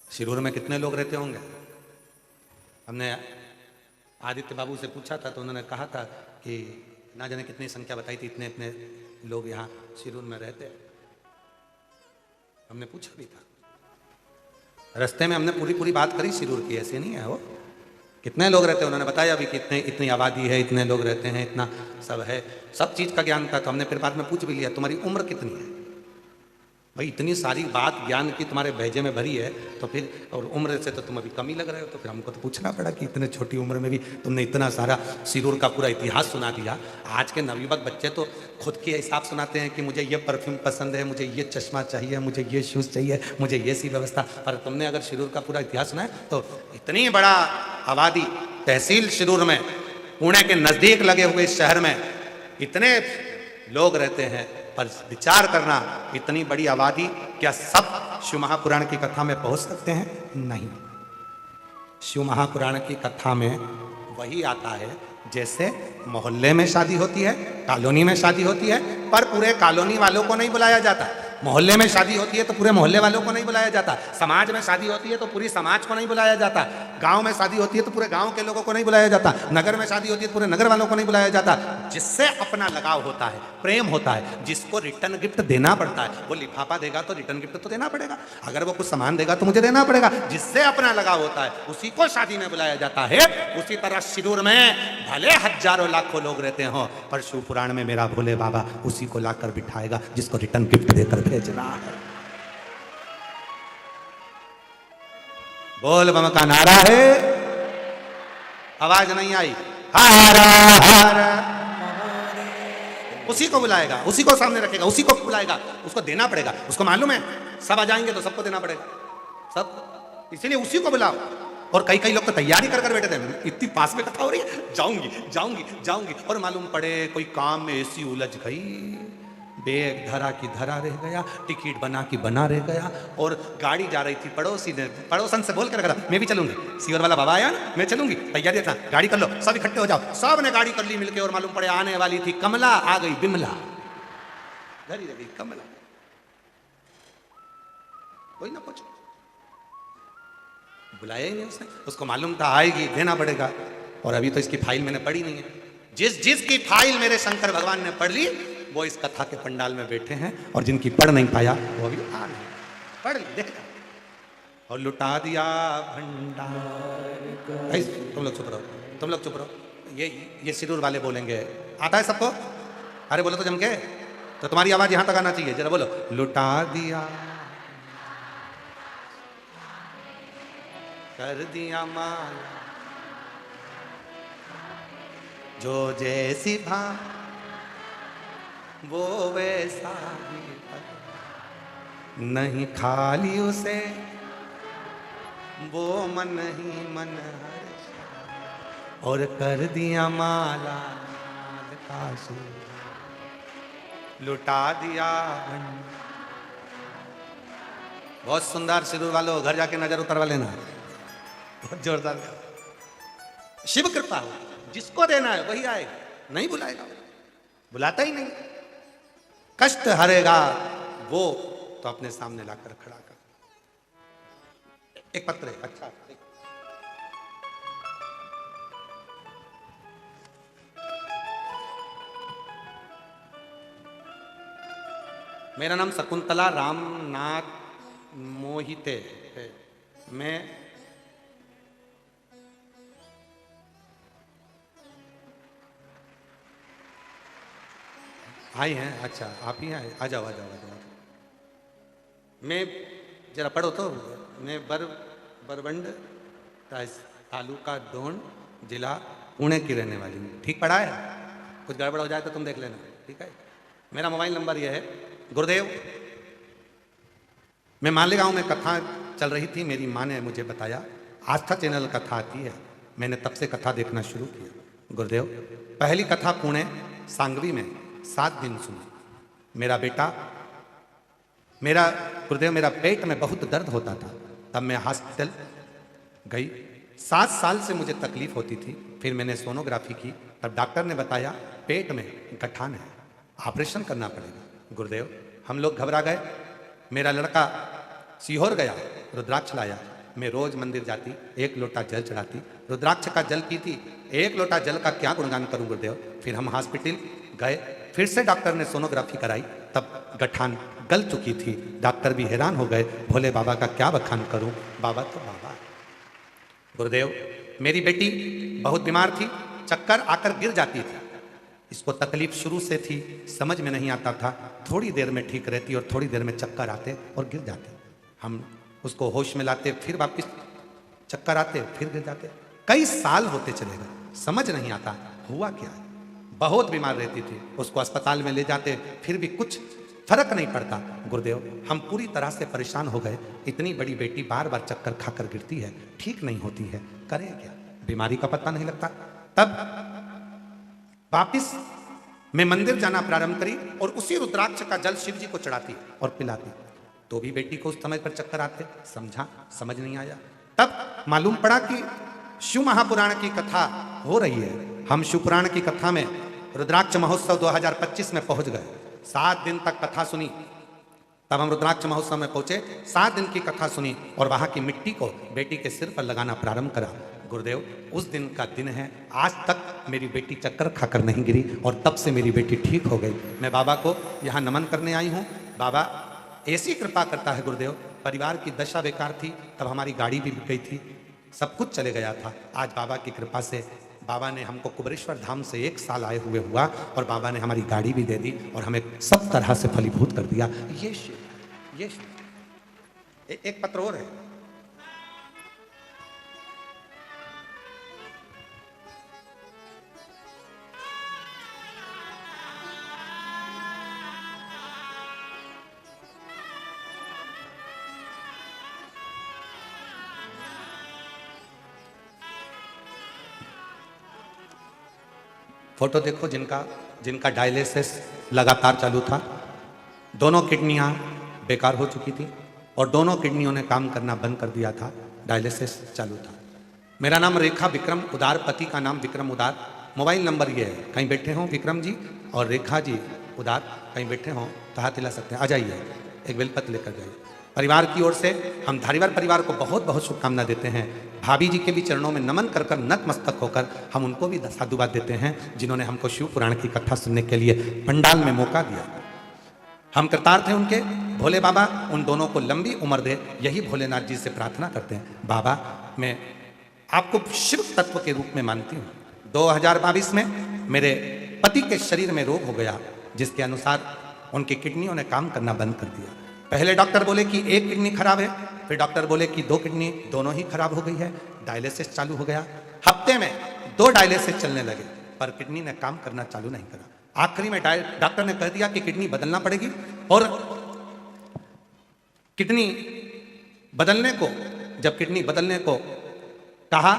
शिरूर में कितने लोग रहते होंगे? हमने आदित्य बाबू से पूछा था तो उन्होंने कहा था कि ना जाने कितनी संख्या बताई थी, इतने इतने लोग यहाँ शिरूर में रहते। हमने पूछा भी था, रास्ते में हमने पूरी बात करी शिरूर की, ऐसे नहीं है वो। कितने लोग रहते हैं उन्होंने बताया भी, कितने, इतनी आबादी है, इतने लोग रहते हैं, इतना सब है, सब चीज़ का ज्ञान था। तो हमने फिर बाद में पूछ भी लिया, तुम्हारी उम्र कितनी है? भाई इतनी सारी बात ज्ञान की तुम्हारे भेजे में भरी है, तो फिर और उम्र से तो तुम अभी कम ही लग रहे हो। तो फिर हमको तो पूछना पड़ा कि इतने छोटी उम्र में भी तुमने इतना सारा शिरूर का पूरा इतिहास सुना दिया। आज के नवयुवक बच्चे तो खुद के हिसाब सुनाते हैं कि मुझे ये परफ्यूम पसंद है, मुझे ये चश्मा चाहिए, मुझे ये शूज़ चाहिए, मुझे ये सी व्यवस्था। पर तुमने अगर शिरूर का पूरा इतिहास सुना है तो इतनी बड़ा आबादी, तहसील शिरूर में, पुणे के नज़दीक लगे हुए इस शहर में इतने लोग रहते हैं। पर विचार करना, इतनी बड़ी आबादी, क्या सब शिव महापुराण की कथा में पहुंच सकते हैं? नहीं। शिव महापुराण की कथा में वही आता है जैसे मोहल्ले में शादी होती है, कॉलोनी में शादी होती है, पर पूरे कॉलोनी वालों को नहीं बुलाया जाता। मोहल्ले में शादी होती है तो पूरे मोहल्ले वालों को नहीं बुलाया जाता। समाज में शादी होती है तो पूरी समाज को नहीं बुलाया जाता। गांव में शादी होती है तो पूरे गांव के लोगों को नहीं बुलाया जाता। नगर में शादी होती है तो पूरे नगर वालों को नहीं बुलाया जाता। जिससे अपना लगाव होता है, प्रेम होता है, जिसको रिटर्न गिफ्ट देना पड़ता है, वो लिफाफा देगा तो रिटर्न गिफ्ट तो देना पड़ेगा। अगर वो कुछ सामान देगा तो मुझे देना पड़ेगा। जिससे अपना लगाव होता है उसी को शादी में बुलाया जाता है। उसी तरह शिरूर में भले हजारों लाखों लोग रहते हो, पर शिव पुराण में मेरा भोले बाबा उसी को लाकर बिठाएगा जिसको रिटर्न गिफ्ट देकर भेज रहा है। बोल बम का नारा है, आवाज नहीं आई। हर हर उसी को बुलाएगा, उसी को सामने रखेगा, उसी को बुलाएगा, उसको देना पड़ेगा। उसको मालूम है सब आ जाएंगे तो सबको देना पड़ेगा, सब, इसीलिए उसी को बुलाओ। और कई कई लोग तो तैयारी कर बैठे थे, इतनी पास में कथा हो रही है, जाऊंगी जाऊंगी जाऊंगी, और मालूम पड़े कोई काम में ऐसी उलझ गई, बैग धरा की धरा रह गया, टिकट बना की बना रह गया, और गाड़ी जा रही थी, पड़ोसी ने पड़ोसन से बोल कर रखा था मैं भी चलूंगी, सीवर वाला बाबा आया ना, मैं चलूंगी, तैयारी था, गाड़ी कर लो, सब इकट्ठे हो जाओ। सब ने गाड़ी कर ली मिलके, और मालूम पड़े आने वाली थी कमला, आ गई बिमला, घर ही रह गई कमला, कोई ना पूछो, बुलाया ही नहीं उसने, उसको मालूम था आएगी, देना पड़ेगा। और अभी तो इसकी फाइल मैंने पढ़ी नहीं है, जिसकी फाइल मेरे शंकर भगवान ने पढ़ ली वो इस कथा के पंडाल में बैठे हैं, और जिनकी पढ़ नहीं पाया वो अभी आ नहीं पढ़ ली, देख और लुटा दिया भंडार। तुम लोग चुप रहो, तुम लोग चुप रहो, ये सिरूर वाले बोलेंगे, आता है सबको, अरे बोलो तो जम के, तो तुम्हारी आवाज यहां तक आना चाहिए, जरा बोलो, लुटा दिया कर दिया माल, जो जैसी भा वो वैसा ही फल, नहीं खाली उसे वो मन ही मन हर्ष, और कर दिया माला माल का सूर, लुटा दिया भंडार। बहुत सुंदर सिरूर वालों, घर जाके नजर उतरवा लेना, बहुत जोरदार। शिव कृपा हो, जिसको देना है वही आएगा, नहीं बुलाएगा, बुलाता ही नहीं। कष्ट हरेगा वो तो अपने सामने लाकर खड़ा कर। एक पत्र है, अच्छा मेरा नाम शकुंतला रामनाथ मोहिते है, मैं आई हैं, अच्छा आप ही आए, आ जाओ आ जाओ आ जाओ। मैं जरा पढ़ो तो, मैं बरबंड तालुका डोन जिला पुणे की रहने वाली हूँ, ठीक पढ़ा है? कुछ गड़बड़ हो जाए तो तुम देख लेना, ठीक है? मेरा मोबाइल नंबर यह है, गुरुदेव मैं मालेगांव में कथा चल रही थी, मेरी माँ ने मुझे बताया आस्था चैनल कथा आती है, मैंने तब से कथा देखना शुरू किया। गुरुदेव पहली कथा पुणे सांगवी में 7 दिन सुनी, गुरुदेव मेरा पेट में बहुत दर्द होता था, तब मैं हॉस्पिटल गई, 7 साल से मुझे तकलीफ होती थी, फिर मैंने सोनोग्राफी की, तब डॉक्टर ने बताया पेट में गठान है, ऑपरेशन करना पड़ेगा। गुरुदेव हम लोग घबरा गए, मेरा लड़का सीहोर गया, रुद्राक्ष लाया, मैं रोज मंदिर जाती, 1 लोटा जल चढ़ाती, रुद्राक्ष का जल पीती, 1 लोटा जल का क्या गुणगान करूं गुरुदेव। फिर हम हॉस्पिटल गए, फिर से डॉक्टर ने सोनोग्राफी कराई, तब गठान गल चुकी थी, डॉक्टर भी हैरान हो गए, भोले बाबा का क्या बखान करूं, बाबा तो बाबा। गुरुदेव मेरी बेटी बहुत बीमार थी, चक्कर आकर गिर जाती थी, इसको तकलीफ शुरू से थी, समझ में नहीं आता था, थोड़ी देर में ठीक रहती और थोड़ी देर में चक्कर आते और गिर जाते, हम उसको होश में लाते, फिर वापस चक्कर आते, फिर गिर जाते, कई साल होते चले गए, समझ नहीं आता हुआ क्या है, बहुत बीमार रहती थी, उसको अस्पताल में ले जाते, फिर भी कुछ फर्क नहीं पड़ता। गुरुदेव हम पूरी तरह से परेशान हो गए, इतनी बड़ी बेटी बार बार चक्कर खाकर गिरती है, ठीक नहीं होती है, करें क्या, बीमारी का पता नहीं लगता। तब वापिस मैं मंदिर जाना प्रारंभ करी और उसी रुद्राक्ष का जल शिव जी को चढ़ाती और पिलाती, तो भी बेटी को उस समय पर चक्कर आते, समझ नहीं आया। तब मालूम पड़ा कि शिव महापुराण की कथा हो रही है, हम शिव पुराण की कथा में रुद्राक्ष महोत्सव 2025 में पहुंच गए, 7 दिन तक कथा सुनी, तब हम रुद्राक्ष महोत्सव में पहुंचे, 7 दिन की कथा सुनी और वहां की मिट्टी को बेटी के सिर पर लगाना प्रारंभ करा। गुरुदेव उस दिन का दिन है, आज तक मेरी बेटी चक्कर खाकर नहीं गिरी और तब से मेरी बेटी ठीक हो गई। मैं बाबा को यहाँ नमन करने आई हूँ, बाबा ऐसी कृपा करता है गुरुदेव, परिवार की दशा बेकार थी, तब हमारी गाड़ी भी बिक गई थी, सब कुछ चले गया था, आज बाबा की कृपा से बाबा ने हमको कुबरेश्वर धाम से 1 साल आए हुए हुआ और बाबा ने हमारी गाड़ी भी दे दी और हमें सब तरह से फलीभूत कर दिया। ये शिव। एक पत्र और है, फोटो देखो जिनका डायलिसिस लगातार चालू था। दोनों किडनियां बेकार हो चुकी थी और दोनों किडनियों ने काम करना बंद कर दिया था, डायलिसिस चालू था। मेरा नाम रेखा विक्रम उदार, पति का नाम विक्रम उदार। मोबाइल नंबर ये है, कहीं बैठे हों विक्रम जी और रेखा जी उदार, कहीं बैठे हों तो हाथ हिला सकते हैं, आ जाइए, एक बेलपत्र लेकर जाइए। परिवार की ओर से हम धारीवाल परिवार को बहुत बहुत शुभकामना देते हैं। भाभी जी के भी चरणों में नमन कर कर नतमस्तक होकर हम उनको भी साधुवाद देते हैं, जिन्होंने हमको शिव पुराण की कथा सुनने के लिए पंडाल में मौका दिया। हम कृतार्थ हैं उनके। भोले बाबा उन दोनों को लंबी उम्र दे, यही भोलेनाथ जी से प्रार्थना करते हैं। बाबा, मैं आपको शिव तत्व के रूप में मानती हूँ। 2022 में मेरे पति के शरीर में रोग हो गया, जिसके अनुसार उनकी किडनियों ने काम करना बंद कर दिया। पहले डॉक्टर बोले कि एक किडनी खराब है, फिर डॉक्टर बोले कि 2 किडनी दोनों ही खराब हो गई है। डायलिसिस चालू हो गया। हफ्ते में 2 डायलिसिस चलने लगे, पर किडनी ने काम करना चालू नहीं करा। आखिरी में डॉक्टर ने कह दिया कि किडनी बदलना पड़ेगी, और किडनी बदलने को कहा,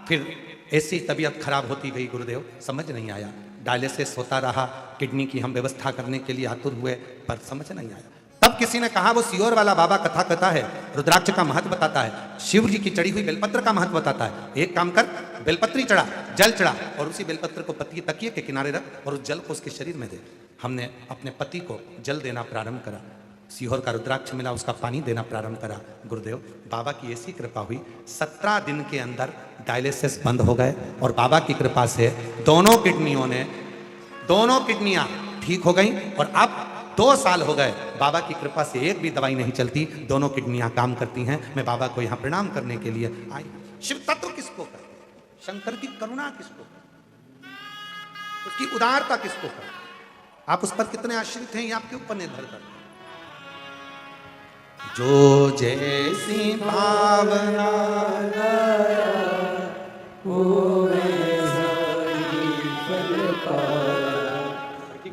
फिर ऐसी तबीयत खराब होती गई गुरुदेव, समझ नहीं आया। डायलिसिस होता रहा, किडनी की हम व्यवस्था करने के लिए आतुर हुए, पर समझ नहीं आया। तब किसी ने कहा वो सियोर वाला बाबा कथा कहता है, रुद्राक्ष का महत्व बताता है, शिव जी की चढ़ी हुई बेलपत्र का महत्व बताता है। एक काम कर, बेलपत्री चढ़ा, जल चढ़ा, और उसी बेलपत्र को पति तकिए के किनारे रख और उस जल को उसके शरीर में दे। हमने अपने पति को जल देना प्रारंभ करा, सीहोर का रुद्राक्ष मिला, उसका पानी देना प्रारंभ करा। गुरुदेव, बाबा की ऐसी कृपा हुई, 17 दिन के अंदर डायलिसिस बंद हो गए, और बाबा की कृपा से दोनों किडनियां ठीक हो गई। और अब 2 साल हो गए, बाबा की कृपा से एक भी दवाई नहीं चलती, दोनों किडनियां काम करती हैं। मैं बाबा को यहाँ प्रणाम करने के लिए आई। शिव तत्व किसको कर, शंकर की करुणा किसको कर, उसकी उदारता किसको कर, आप उस पर कितने आश्रित हैं, ये आपके ऊपर निर्भर करता है। जो जैसी भावना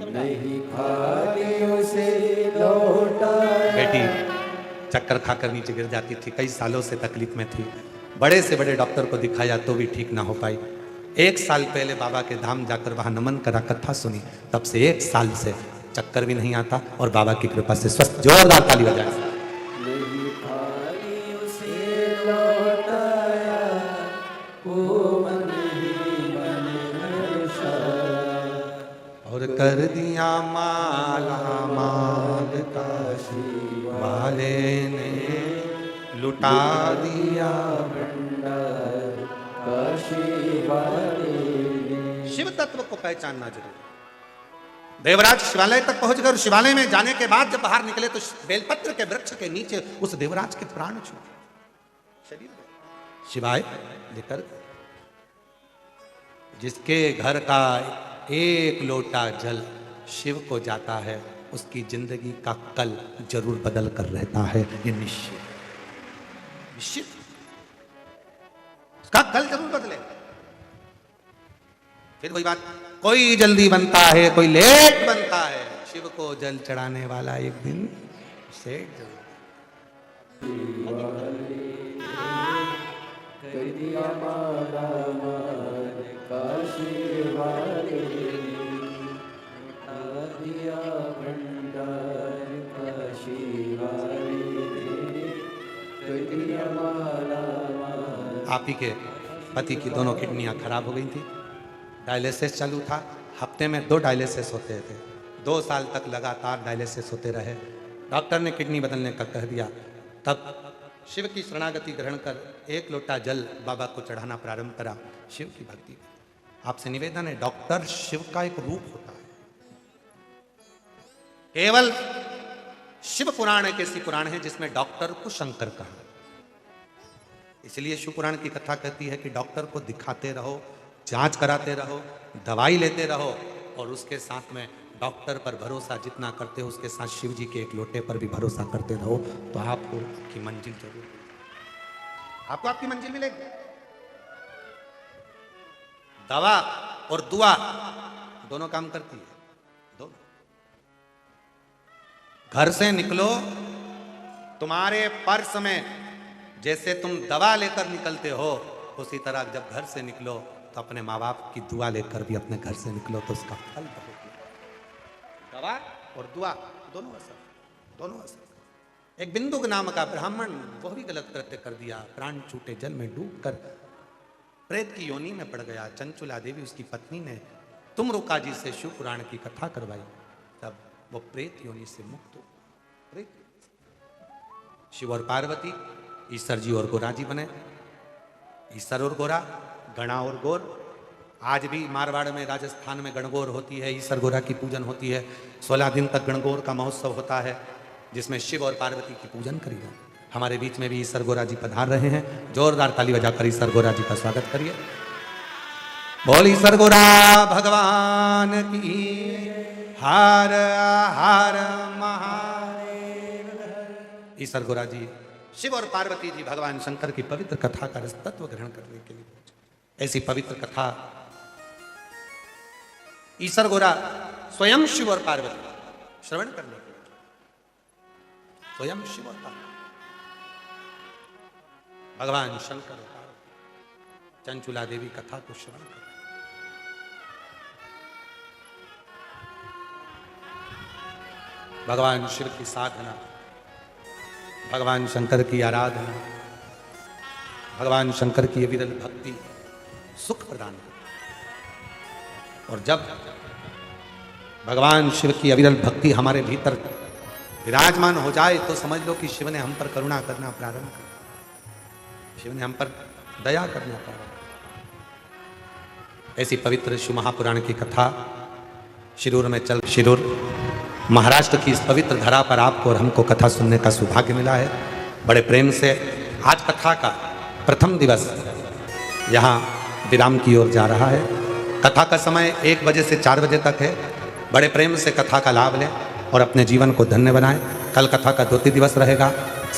नहीं खाली उसे लौटा। बेटी चक्कर खाकर नीचे गिर जाती थी, कई सालों से तकलीफ में थी, बड़े से बड़े डॉक्टर को दिखाया तो भी ठीक ना हो पाई। 1 साल पहले बाबा के धाम जाकर वहां नमन करा, कथा सुनी, तब से 1 साल से चक्कर भी नहीं आता और बाबा की कृपा से स्वस्थ। जोरदार ताली बजाए। और कर दिया माला माल काशी वाले ने, लुटा दिया भंडार काशी वाले ने। शिव तत्व को पहचानना जरूरी। देवराज शिवालय तक पहुंचकर शिवालय में जाने के बाद जब बाहर निकले तो बेलपत्र के वृक्ष के नीचे उस देवराज के प्राण छूटे, शरीर में शिवाय लेकर। जिसके घर का 1 लोटा जल शिव को जाता है, उसकी जिंदगी का कल जरूर बदल कर रहता है, ये निश्चित निश्चित, उसका कल जरूर बदले। फिर वही बात, कोई जल्दी बनता है, कोई लेट बनता है, शिव को जल चढ़ाने वाला एक दिन सेठ जरूर। आप ही के पति की दोनों किडनियां खराब हो गई थी, डायलिसिस चालू था, हफ्ते में 2 डायलिसिस होते थे। 2 साल तक लगातार डायलिसिस होते रहे। डॉक्टर ने किडनी बदलने का कह दिया, तब शिव की शरणागति ग्रहण कर 1 लोटा जल बाबा को चढ़ाना प्रारंभ करा, शिव की भक्ति। आपसे निवेदन है, डॉक्टर शिव का एक रूप होता है। केवल शिव पुराण एक ऐसी पुराण है जिसमें डॉक्टर को शंकर कहा। इसलिए शिव पुराण की कथा कहती है कि डॉक्टर को दिखाते रहो, जांच कराते रहो, दवाई लेते रहो, और उसके साथ में डॉक्टर पर भरोसा जितना करते हो उसके साथ शिव जी के 1 लोटे पर भी भरोसा करते रहो, तो आपको आपकी मंजिल जरूर, आपको आपकी मंजिल मिलेगी। दवा और दुआ दोनों काम करती है, दोनों। घर से निकलो, तुम्हारे पर्स में जैसे तुम दवा लेकर निकलते हो, उसी तरह जब घर से निकलो तो अपने माँ बाप की दुआ लेकर भी अपने घर से निकलो तो उसका फल बहुत है। दवा और दुआ दोनों असर। एक बिंदुक नाम का ब्राह्मण वह भी गलत कृत्य कर दिया, प्राण छूटे जल में डूबकर प्रेत की योनि में पड़ गया। चंचुला देवी उसकी पत्नी ने तुमरुका जी से शिव पुराण की कथा करवाई, तब वो प्रेत योनि से मुक्त हो। प्रेत शिव और पार्वती, ईश्वर जी और गोरा जी बने। ईश्वर और गोरा, गणा और गौर। आज भी मारवाड़ में, राजस्थान में गणगौर होती है, ईश्वर गोरा की पूजन होती है। 16 दिन तक गणगौर का महोत्सव होता है जिसमें शिव और पार्वती की पूजन करी जाए। हमारे बीच में भी ईश्वर गोरा जी पधार रहे हैं। जोरदार ताली बजाकर ईश्वर गोरा जी का स्वागत करिए। बोल ईश्वर गोरा भगवान की हर हर महादेव। ईश्वर गोरा जी शिव और पार्वती जी भगवान शंकर की पवित्र कथा का तत्व ग्रहण करने के लिए पहुंचे। ऐसी पवित्र कथा ईश्वर गोरा स्वयं शिव और पार्वती श्रवण करने के लिए, स्वयं शिव और पार्वती भगवान शंकर और पार्वती चंचुला देवी कथा को श्रवण कर भगवान शिव की साधना, भगवान शंकर की आराधना, भगवान शंकर की विरल भक्ति सुख प्रदान करती। और जब भगवान शिव की अविरल भक्ति हमारे भीतर विराजमान हो जाए तो समझ लो कि शिव ने हम पर करुणा करना प्रारंभ कर, शिव ने हम पर दया करना प्रारंभ कर। ऐसी पवित्र शिव महापुराण की कथा शिरूर में चल, शिरूर महाराष्ट्र की इस पवित्र धरा पर आपको और हमको कथा सुनने का सौभाग्य मिला है। बड़े प्रेम से आज कथा का प्रथम दिवस यहाँ विराम की ओर जा रहा है। कथा का समय 1 बजे से 4 बजे तक है। बड़े प्रेम से कथा का लाभ लें और अपने जीवन को धन्य बनाएं। कल कथा का 2 दिवस रहेगा।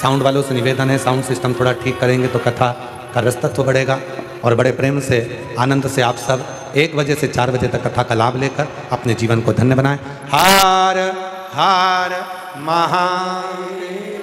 साउंड वालों से निवेदन है, साउंड सिस्टम थोड़ा ठीक करेंगे तो कथा का रसतत्व बढ़ेगा। और बड़े प्रेम से आनंद से आप सब 1 बजे से 4 बजे तक कथा का लाभ लेकर अपने जीवन को धन्य बनाएं। हर हर महादेव।